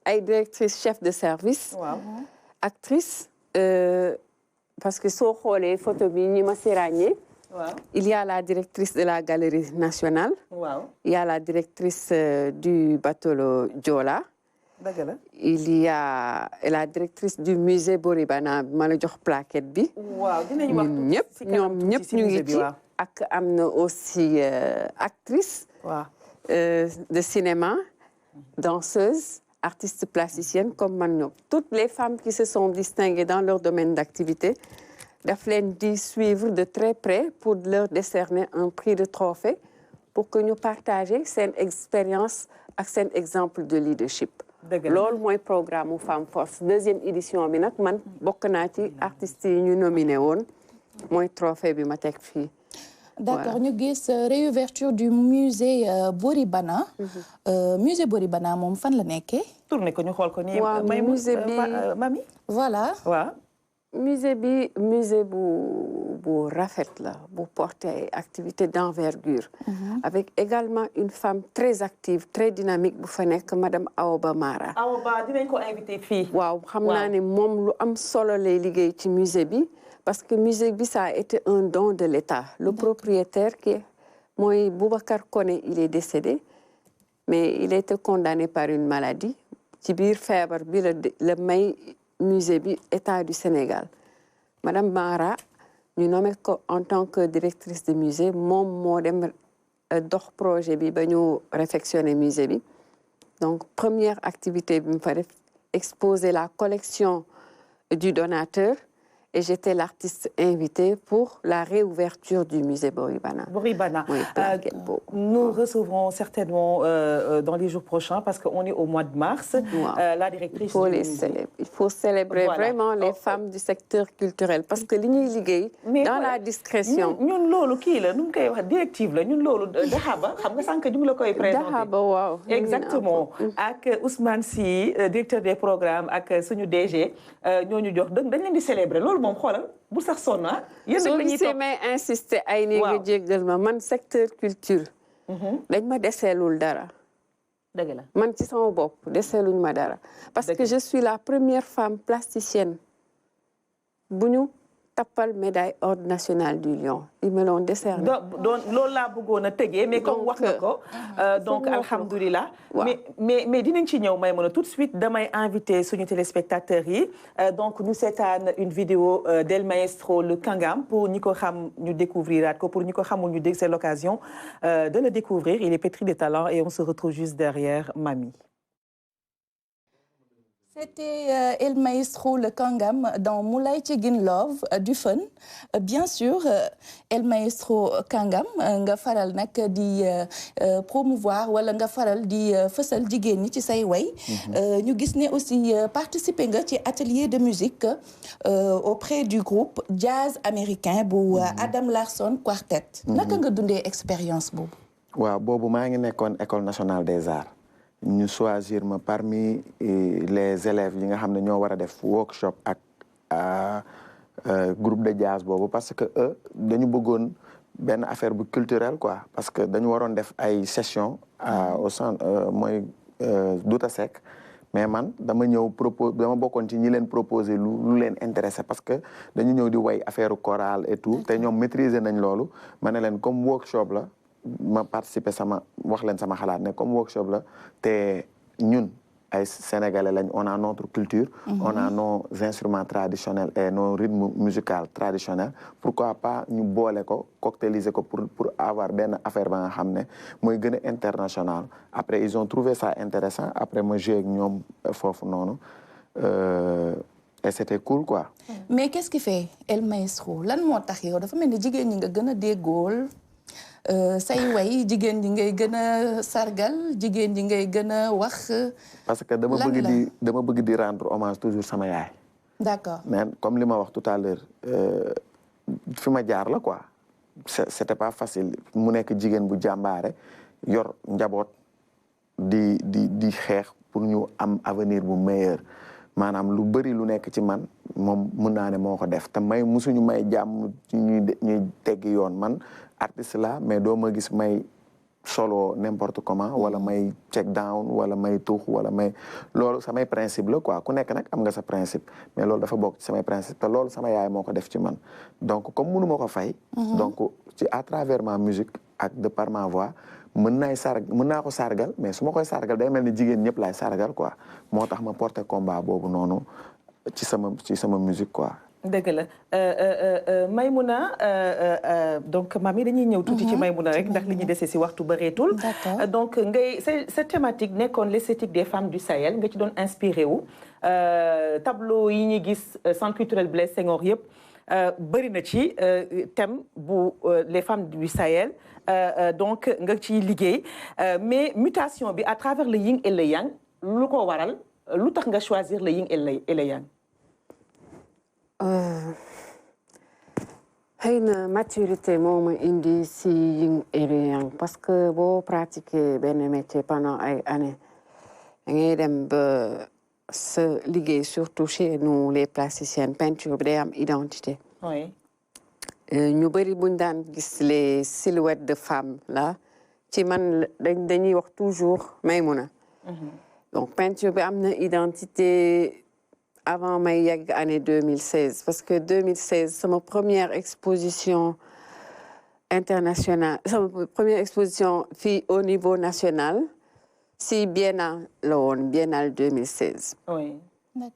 Speaker 3: ay directrices chefs de service.
Speaker 1: Wow.
Speaker 3: Actrices parce que soo xoolee photo bi ñi ma si ràññee.
Speaker 1: Wow.
Speaker 3: Il y a la directrice de la Galerie nationale.
Speaker 1: Wow.
Speaker 3: Il y a la directrice du bateau Joola. Il y a la directrice du musée Bourguiba ma la jox plaquette bi.
Speaker 1: Waaw dinañ wax
Speaker 3: ñoom ñëpp ñu ngi ci ak am na aussi actrice.
Speaker 1: Wow.
Speaker 3: De cinéma, danseuse, artiste plasticienne comme man ñoom. Toutes les femmes qui se sont distinguées dans leur domaine d'activité daf leen di suivre de très près pour leur décerner un prix de trophée pour que ñu partager seen expérience ak seen exemple de leadership. Loolu mooy programme mu Femme Force deuxième édition bi nag man bokk naa ci artistes yi ñu nominé woon mooy trophée bi ma teg fii.
Speaker 6: D'accord ñu gis réouverture du musée Bourguiba. Musée Bourguiba moom fan la nekkee.
Speaker 1: tourné ko ñu xool ko nii.
Speaker 3: waaw musée bi
Speaker 1: Mami.
Speaker 6: voilà.
Speaker 1: waaw.
Speaker 3: musée bi musée bu rafet la bu porté ay activités d'envergure. Avec également une femme très active très dynamique bu fa nekk madame Aoba Mara.
Speaker 1: Aoba dinañ ko invité fii.
Speaker 3: waaw xam naa ne moom lu am solo lay liggéey ci musée bi. Parce que musée bi ça a été un don de l'État. Le propriétaire qui est mooy Boubacar Koné il est décédé mais il a été condamné par une maladie ci biir feebar bi la may musée bi État du Sénégal. Madame Mara ñu nommé ko en tant que directrice de musée moom moo dem dox projet bi ba ñu réfectionner musée bi. Donc première activité bi mu fa def exposer la collection du donateur. Et j'étais l'artiste invitée pour la réouverture du musée Bourguiba. Oui,
Speaker 1: nous recevrons certainement dans les jours prochains parce qu'on est au mois de mars. La directrice
Speaker 3: il faut célébrer vraiment les femmes du secteur culturel parce que li ñuy liggéey dans la discrétion.
Speaker 1: ñun loolu kii la nu mu koy wax directive la ñun loolu Dahaba xam nga sànq ñu ngi la koy présenté.
Speaker 3: Dahaba waaw.
Speaker 1: Exactement ak Ousmane Sy directeur des programmes ak suñu DG ñooñu jox dañ leen di célébrer loolu moom xoolal bu sax sonn ah.
Speaker 3: yéen a ngi toog may insister ay ni nga jéggal ma man secteur culture. dañ ma deseelul dara.
Speaker 1: dëgg la
Speaker 3: man ci sama bopp deseeluñ ma dara. parce que je suis la première femme plasticienne bu ñu tappal médaille ordre national du Lion ils me l'ont décerné.
Speaker 1: loolu laa bëggoon a tëjee mais comme wax nga ko donc alhamdulilah. mais dinañ ci ñëw may mën a tout de suite damay invité suñu téléspectateurs yi donc ñu seetaan une vidéo d'El Maestro le Kangam pour ñi ko xam ñu découvrir ko pour ñi ko xamul ñu dégg c'est l'occasion de le découvrir il est pétri de talent et on se retrouve juste derrière Mami.
Speaker 6: C'était El Maestro le Kangam dans Moulay Tchegin Love du Fun. Bien sûr, El Maestro Kangam nga faral nag di promouvoir wala nga faral di fësal jigéen ñi ci say way. ñu gis ne aussi participer nga ci atelier de musique auprès du groupe jazz américain bu Adam Larson Quartet. Naka nga dundee expérience boobu.
Speaker 7: waaw boobu maa ngi nekkoon École nationale des arts. ñu choisir ma parmi les élèves yi nga xam ne ñoo war a def workshop ak groupe de jazz boobu parce que dañu bëggoon benn affaire bu culturelle quoi parce que dañu waroon def ay session au centre mooy Douta Seck mais man dama bokkoon ci ñi leen proposer lu leen intéressé parce que dañu ñëw di way affaire chorale et tout te ñoom maîtriser nañ loolu ma ne leen comme workshop la ma participer wax leen sama xalaat ne comme workshop la te ñun ay sénégalais lañ on a notre culture on a nos instruments traditionnels et nos rythmes musicaux traditionnels pourquoi pas ñu boole ko cocktailiser ko pour avoir benn affaire ba nga xam ne mooy gën a international après ils ont trouvé ça intéressant après ma joué ak ñoom foofu noonu et c'était cool quoi.
Speaker 6: Mais qu'est-ce qui fait El Maestro lan moo tax yow dafa mel ni jigéen ñi nga gën a déggool say way jigéen ji ngay gën a sargal jigéen ji ngay gën a wax.
Speaker 7: parce que dama bëgg di rendre hommage toujours sama yaay.
Speaker 6: d'accord
Speaker 7: mais comme li ma wax tout à l'heure fi ma jaar la quoi c'était pas facile mu nekk jigéen bu jàmbaare yor njaboot di xeex pour ñu am avenir bu meilleur maanaam lu bëri lu nekk ci man moom mun naa ne moo ko def te musuñu may jàmm ñuy teggi yoon man artiste la mais doo ma gis may solo n'importe comment wala may check down wala may tuux wala may loolu samay principe la quoi ku nekk nag am nga sa principe mais loolu dafa bokk ci samay principe te loolu sama yaay moo ko def ci man donc comme mënu ma ko fay donc ci à travers ma musique ak de par ma voix mën naa ko sargal mais su ma koy sargal day mel ni jigéen ñëpp laay sargal quoi moo tax ma porté combat boobu noonu ci sama musique quoi.
Speaker 1: dëgg la Maïmouna donc mami dañuy ñëw tuuti ci Maïmouna rek ndax li ñu dese si waxtu bëreetul. donc ngay sa thématique nekkoon l'esthétique des femmes du Sahel nga ci doon inspiré wu tableau yi ñuy gis centre culturel Blaise Senghor yëpp bëri na ci thème bu les femmes du Sahel. Donc nga ciy liggéey mais mutation bi à travers le yin et le yang lu ko waral lu tax nga choisir le yin et le yang.
Speaker 3: xëy na maturité moo ma indi si yin et le yang parce que boo pratiquer benn métier pendant ay années da ngay dem ba sa liggéey surtout chez nous les plasticiennes peinture bi day am identité.
Speaker 1: Oui.
Speaker 3: ñu bëri buñ daan gis les silhouettes de femmes là ci man dañuy wax toujours Maïmouna. Donc peinture bi am na identité avant may yegg année 2016 parce que 2016 sama première exposition internationale sama première exposition fii au niveau national si Biennale la woon Biennale 2016.
Speaker 1: Oui.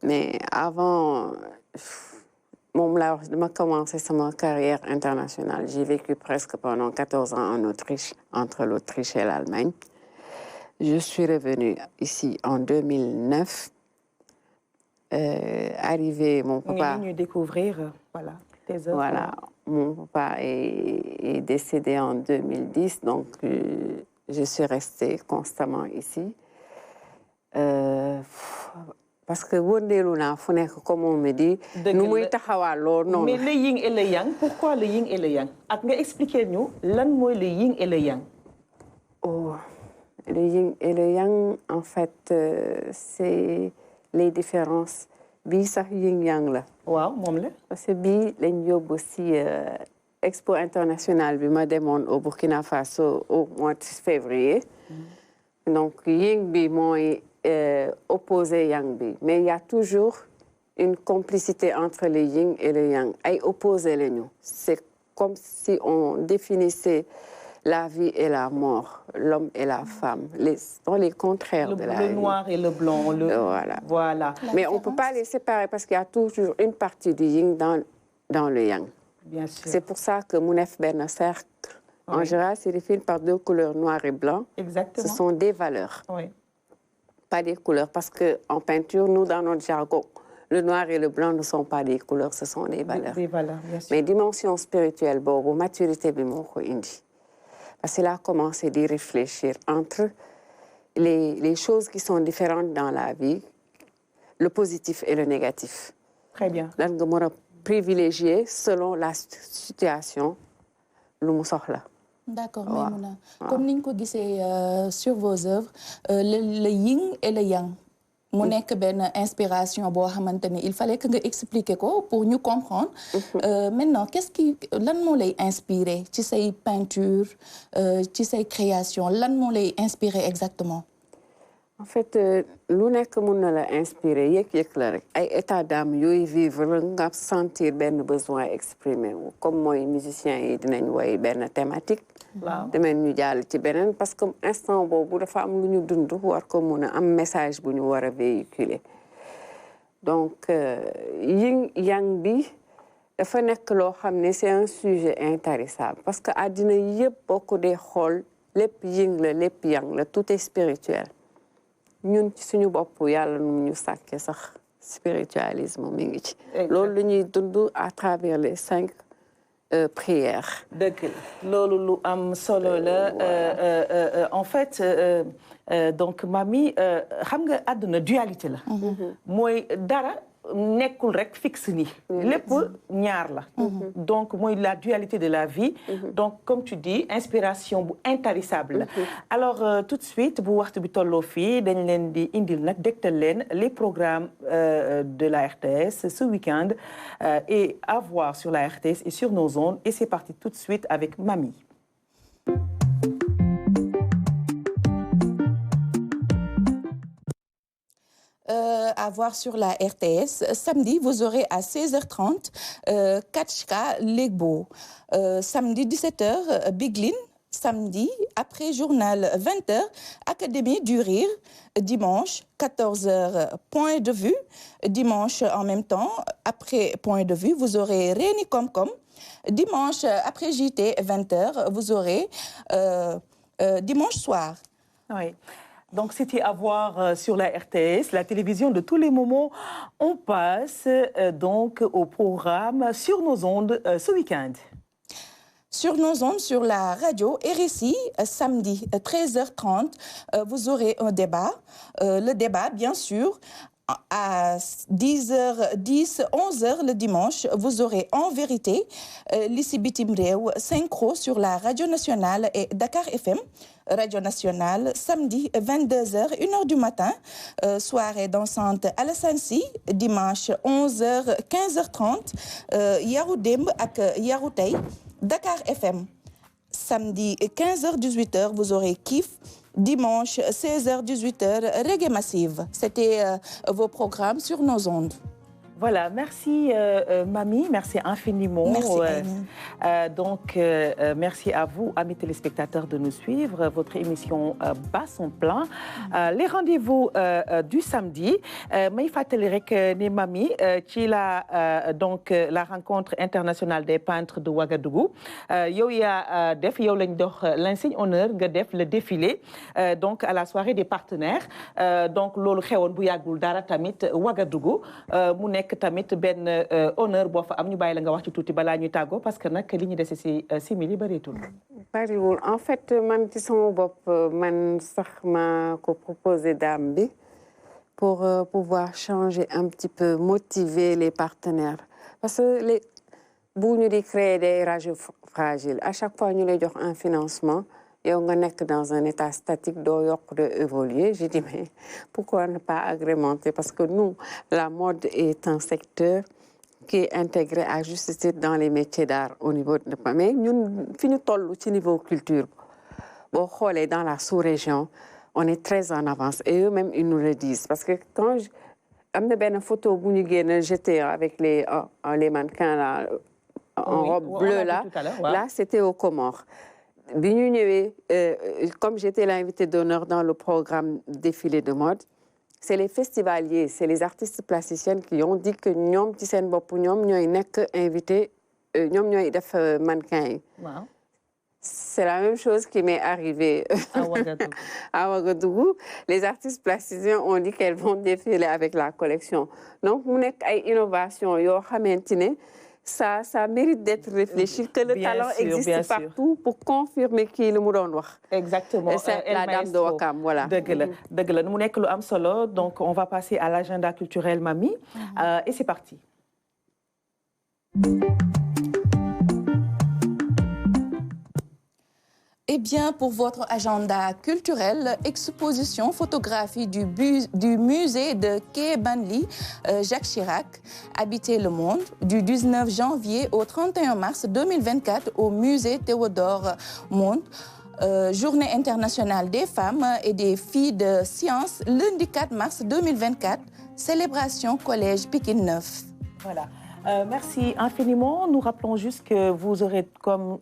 Speaker 3: Mais avant moom laa wax dama commencé sama carrière internationale j'ai vécu presque pendant 14 ans en Autriche entre l'Autriche et l'Allemagne. Je suis revenue ici en 2009. Arrivé mon papa.
Speaker 1: Nous découvrir voilà tes œuvres.
Speaker 3: Voilà, mon papa est décédé en 2010 donc je suis restée constamment ici. Parce que wëndeelu naa fu nekk comme on me dit. nu muy taxawaaloo noonu.
Speaker 1: mais le yin et le yang pourquoi le yin et le yang ak nga expliquer ñu lan mooy le yin et le yang.
Speaker 3: Oh, le yin et le yang en fait c'est les différences bii sax yin yang la.
Speaker 1: waaw moom la.
Speaker 3: parce que bii lañ yóbbu si expo internationale bi ma demoon au Burkina Faso au mois de février. Donc yin bi mooy. Opposé yang bi mais il y a toujours une complicité entre le yin et le yang ay opposé lañu c'est comme si on définissait la vie et la mort l'homme et la femme sont les contraires de la vie.
Speaker 1: Le noir et le blanc voilà.
Speaker 3: Mais on peut pas les séparer parce qu'il y a toujours une partie du yin dans le yang.
Speaker 1: Bien sûr.
Speaker 3: C'est pour ça que mu def benn cercle en général c'est défini par deux couleurs noir et blanc.
Speaker 1: Exactement.
Speaker 3: Ce sont des valeurs.
Speaker 1: Oui.
Speaker 3: Pas des couleurs, parce qu'en peinture, nous, dans notre jargon, le noir et le blanc ne sont pas des couleurs, ce sont des valeurs.
Speaker 1: Des valeurs, bien sûr.
Speaker 3: Mais dimension spirituelle, boobu maturité bi moo ko indi. Parce qu'il a commencé d'y réfléchir entre les choses qui sont différentes dans la vie, le positif et le négatif.
Speaker 1: Très bien.
Speaker 3: Lan nga mën a privilégier selon la situation lu mu soxla.
Speaker 6: D'accord, Maïmouna. Comme niñ ko gisee sur vos œuvres le yin et le yang mu nekk benn inspiration boo xamante ni il fallait que nga expliquer ko pour ñu comprendre. Maintenant lan moo lay inspiré ci say peinture ci say création lan moo lay inspiré exactement.
Speaker 3: En fait lu nekk mun na la inspiré yëg-yëg la rek ay état d'âme yooyu vivre nga sentir benn besoin exprimé wu comme mooy musiciens yi dinañ woy benn thématique.
Speaker 1: waaw
Speaker 3: demee ñu jàll ci beneen parce que instant boobu dafa am lu ñu dund war ko mun a am message bu ñu war a véhiculer donc yin yang bi dafa nekk loo xam ne c'est un sujet intarissable parce que àddina yëpp boo ko dee xool lépp yin la lépp yang la tout est spirituel ñun ci suñu bopp yàlla nu ñu sàkkee sax spiritualisme mi ngi ci loolu la ñuy dund à travers les 5 prière.
Speaker 1: dëgg la loolu lu am solo la en fait donc mami xam nga àdduna dualité la. mooy dara nekkul rek fixe ni lépp ñaar la. donc mooy la dualité de la vie. donc comme tu dis inspiration bu intarissable la. alors tout de suite bu waxtu bi tolloo fii dañ leen di indil nag dégtal leen les programmes de la RTS ce week-end et à voir sur la RTS et sur nos ondes et c'est parti tout de suite avec Mami.
Speaker 6: À voir sur la RTS. Samedi, vous aurez à 16h30 Kachka Legbo. Samedi 17h Biglin. Samedi, après journal 20h, Académie du Rire. Dimanche, 14h, Point de vue. Dimanche, en même temps, après Point de vue, vous aurez Réni Comcom. Dimanche, après JT, 20h, vous aurez Dimanche soir.
Speaker 1: Oui. Donc, c'était à voir sur la RTS, la télévision de tous les moments. On passe donc au programme sur nos ondes ce week-end.
Speaker 6: Sur nos ondes, sur la radio RSI, samedi 13h30, vous aurez un débat. Le débat, bien sûr, à 10h10, 11h le dimanche, vous aurez En vérité, Lissi Bitim Réew, synchro sur la radio nationale et Dakar FM. Radio nationale, samedi 22h, 1h du matin, soirée dansante Alassane Sy, dimanche 11h, 15h30, Yarou Demb ak Yarou Tay, Dakar FM. Samedi 15h, 18h, vous aurez Kif. Dimanche 16h, 18h, Reggae Massive. C'était vos programmes sur nos ondes.
Speaker 1: Voilà, merci Mami, merci infiniment.
Speaker 6: Merci
Speaker 1: donc, merci à vous, amis téléspectateurs, de nous suivre. Votre émission bat son plein. Les rendez-vous du samedi. May fàttali rek ne Mami ci donc la rencontre internationale des peintres de Ouagadougou. yow yaa def yow lañ dox l'insigne honneur nga def le défilé donc à la soirée des partenaires. donc loolu xewoon bu yàggul dara tamit Ouagadougou mu nekk tamit benn honneur boo fa am ñu bàyyi la nga wax ci tuuti balaa ñuy tàggoo parce que nag li ñu dese si simili bëreetul.
Speaker 3: bariwul en fait man ci sama bopp man sax ma ko proposé dame bi pour pouvoir changer un petit peu motiver les partenaires parce que bu ñu di créer des radios fragiles à chaque fois ñu lay jox un financement yow nga nekk dans un état statique doo yokk de évoluer j'ai dit mais pourquoi ne pas agrémenter parce que nous la mode est un secteur qui est intégré à juste titre dans les métiers d'art au niveau de mais ñun fi ñu toll ci niveau culture boo xoolee dans la sous-région on est très en avance et eux-mêmes ils nous le disent parce que quand am na benn photo bu ñu génn j'étais avec les mannequins là en robe bleue là là c'était aux Comores. bi ñu ñëwee comme j'étais l'invitée d'honneur dans le programme défilé de mode c'est les festivaliers c'est les artistes plasticiennes qui ont dit que ñoom ci seen bopp ñoom ñooy nekk invité ñoom ñooy def mannequin yi. Wow. C'est la même chose qui m'est arrivée à Ouagadougou. Les artistes plasticiens ont dit qu'elles vont défiler avec la collection donc mu nekk ay innovation yoo xamante ne ça mérite d'être réfléchi, que le talent existe partout pour confirmer qui le mu doon wax.
Speaker 1: Exactement.
Speaker 3: C'est la dame de Ouakam, voilà.
Speaker 1: dëgg la mu nekk lu am solo donc on va passer à l'agenda culturel Mami et c'est parti.
Speaker 6: Eh bien, pour votre agenda culturel, exposition photographie du musée de Quai Branly, Jacques Chirac, Habiter le monde, du 19 janvier au 31 mars 2024 au musée Théodore Monod. Journée internationale des femmes et des filles de sciences, lundi 4 mars 2024, célébration collège Pikine 9.
Speaker 1: Voilà. Merci infiniment. Nous rappelons juste que vous aurez comme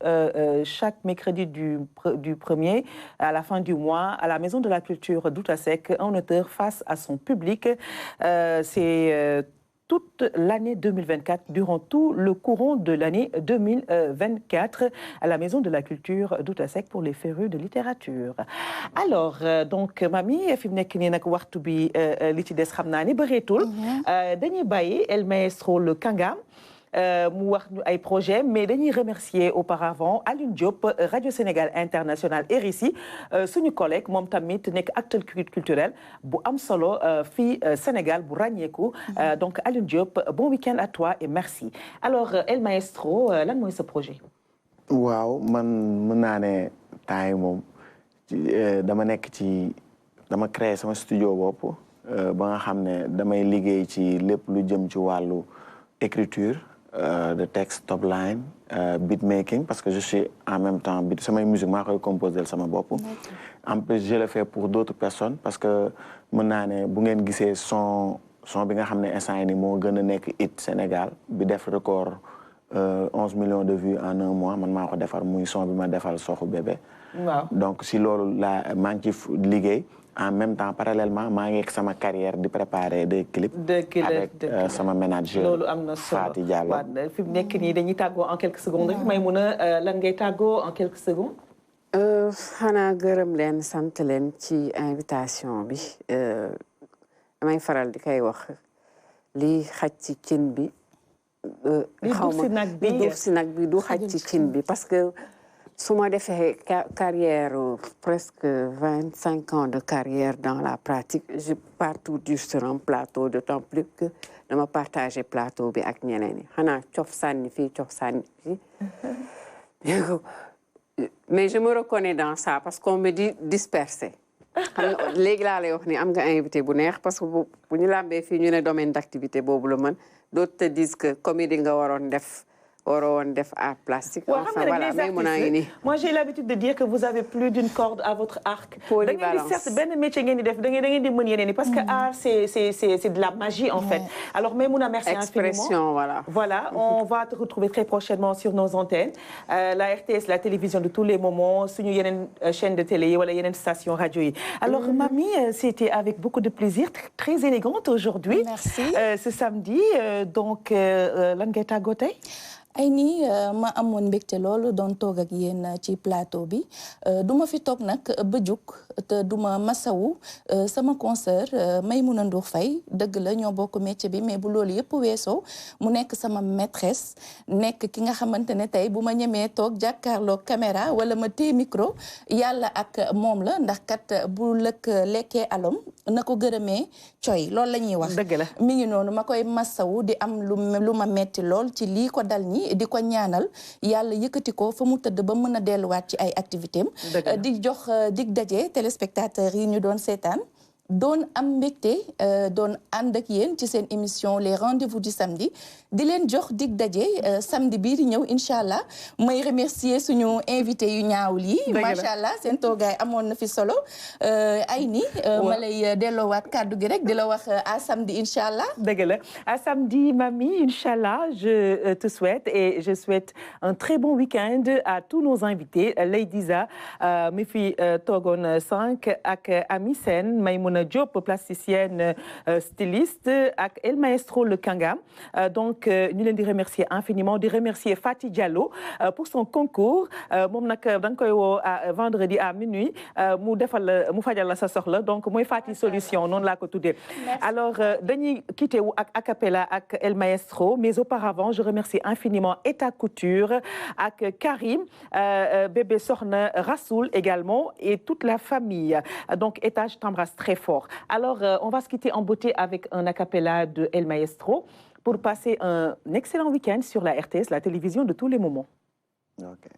Speaker 1: chaque mercredi du 1er à la fin du mois à la Maison de la Culture d'Outasek un auteur face à son public. C'est toute l'année 2024, durant tout le courant de l'année 2024 à la Maison de la Culture d'Outasek pour les férus de littérature. Alors, donc, Mami, fi mu nekk nii nag waxtu bi li ci des xam naa ni bëreetul. Dañuy bàyyi El Maestro le Kangam mu wax ñu ay projet mais dañuy remercier auparavant Alioune Diop Radio Sénégal International RSI suñu collègue moom tamit nekk acteur culturel bu am solo fii Sénégal bu ràññeeku donc Alioune Diop bon week-end à toi et merci alors El Maestro lan mooy sa projet.
Speaker 7: waaw man mën naa ne temps yi moom dama créé sama studio bopp ba nga xam ne damay liggéey ci lépp lu jëm ci wàllu écriture de texte top line beat making parce que je suis en même temps samay musique maa koy composer sama bopp. En plus je le fais pour d'autres personnes parce que mën naa ne bu ngeen gisee son bi nga xam ne instant yii nii moo gën a nekk hit Sénégal bi def record 11 millions de vues en un mois man maa ko defar muy son bi ma defal Soxu Bébé. waaw donc si loolu maa ngi ci liggéey. En même temps parallèlement maa ngi ak sama carrière di préparer des clips. avec sama manager.
Speaker 1: loolu am na solo
Speaker 7: Fati Diallo.
Speaker 1: waaw fi mu nekk nii dañuy tàggoo en quelques secondes rek may mun a lan ngay tàggoo en quelques secondes.
Speaker 3: xanaa gërëm leen sant leen ci invitation bi damay faral di koy wax li xaj ci cin bi. xaw ma li duuf si nag bi du xaj ci cin bi parce que. su ma defee carrière presque 25 ans de carrière dans la pratique je partout du sur un plateau d'autant plus que dama partager plateau bi ak ñeneen ñi xanaa cof sànni fii cof sànni fii mais je me reconnais dans ça parce qu'on me dit dispersé xam nga léegi laa lay wax ni am nga invité bu neex parce que bu ñu làmbee fii ñu ne domaine d'activité boobu la mën d'autres te disent que comédie nga waroon def art plastique.
Speaker 1: Enfin, voilà, moi j'ai l'habitude de dire que vous avez plus d'une corde à votre arc.
Speaker 3: Polyvalence.
Speaker 1: Certes, ben métier parce que art c'est de la magie en fait. Alors Maïmouna, merci
Speaker 3: Expression,
Speaker 1: infiniment. Voilà, on va te retrouver très prochainement sur nos antennes. La RTS, la télévision de tous les moments, sur une chaîne de télé ou une station radio. Alors Mami, c'était avec beaucoup de plaisir, très élégante aujourd'hui.
Speaker 6: Merci.
Speaker 1: Ce samedi, donc Langueta Gotay.
Speaker 6: ay nii ma amoon mbégte loolu doon toog ak yéen ci plateau bi du ma fi toog nag ba jug te du ma masawu sama consoeur Maïmouna Ndour Faye dëgg la ñoo bokk métier bi mais bu loolu yëpp weesoo mu nekk sama maîtresse nekk ki nga xamante ne tey bu ma ñemee toog jàkkaarloo caméra wala ma téye micro yàlla ak moom la ndax kat bu lekkee alom na ko gërëmee coy loolu la ñuy wax.
Speaker 1: dëgg la
Speaker 6: mi ngi noonu ma koy masawu di am lu ma metti lool ci lii ko dal ñi di ko ñaanal yàlla yëkkati ko fa mu tëdd ba mën a delluwaat ci ay activité am di jox dig daje téléspectateurs yi ñu doon seetaan doon am mbégte doon ànd ak yéen ci seen émission les rendez-vous du samedi di leen jox dig daje samedi bii di ñëw incha allah may remercier suñu invité yu ñaawul yi macha allah seen toogaay amoon na fi solo ay ni ma lay delloowaat kàddu gi rek di la wax à samedi incha allah.
Speaker 1: dëgg la à samedi Mami incha allah je te souhaite et je souhaite un très bon week-end à tous nos invités Leydiza mi fi toogoon 5 ak Ami Sène Maïmouna Diop plasticienne styliste ak El Maestro le Kangam donc ñu leen di remercier infiniment di remercier Fati Diallo pour son concours moom nag da nga koy woo vendredi à minuit mu fajal la sa soxla donc mooy Fati solution noonu laa ko tuddee. Alors dañuy quitter wu ak acapella ak El Maestro mais auparavant je remercie infiniment Eta Couture ak Karim bébé Soxna Rasoul également et toute la famille donc Eta je t'embrasse très fort. Alors, on va se quitter en beauté avec un acapella de El Maestro pour passer un excellent week-end sur la RTS, la télévision de tous les moments.
Speaker 7: Okay.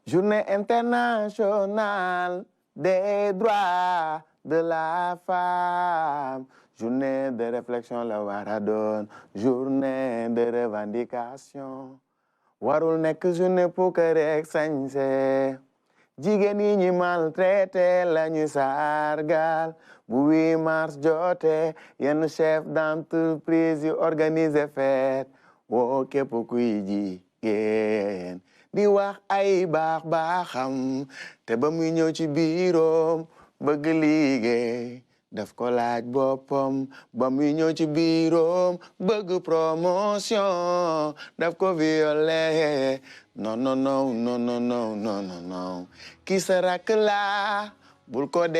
Speaker 7: Journée internationale des droits de la femme. Journée de réflexion la war a doon, journée de revendication. Warul nekk journée pour que rek sañse. Jigéen yi ñi maltraité la ñu sargal bu 8 mars jote yenn chef d'entreprise yu organiser fête woo képp kuy jigéen di wax ay baaxam te ba muy ñëw ci biiroom bëgg liggéey daf ko laaj boppam ba muy ñëw ci biiroom bëgg promotion daf ko violé non non non non non non non non ki sa rakk la bul ko dee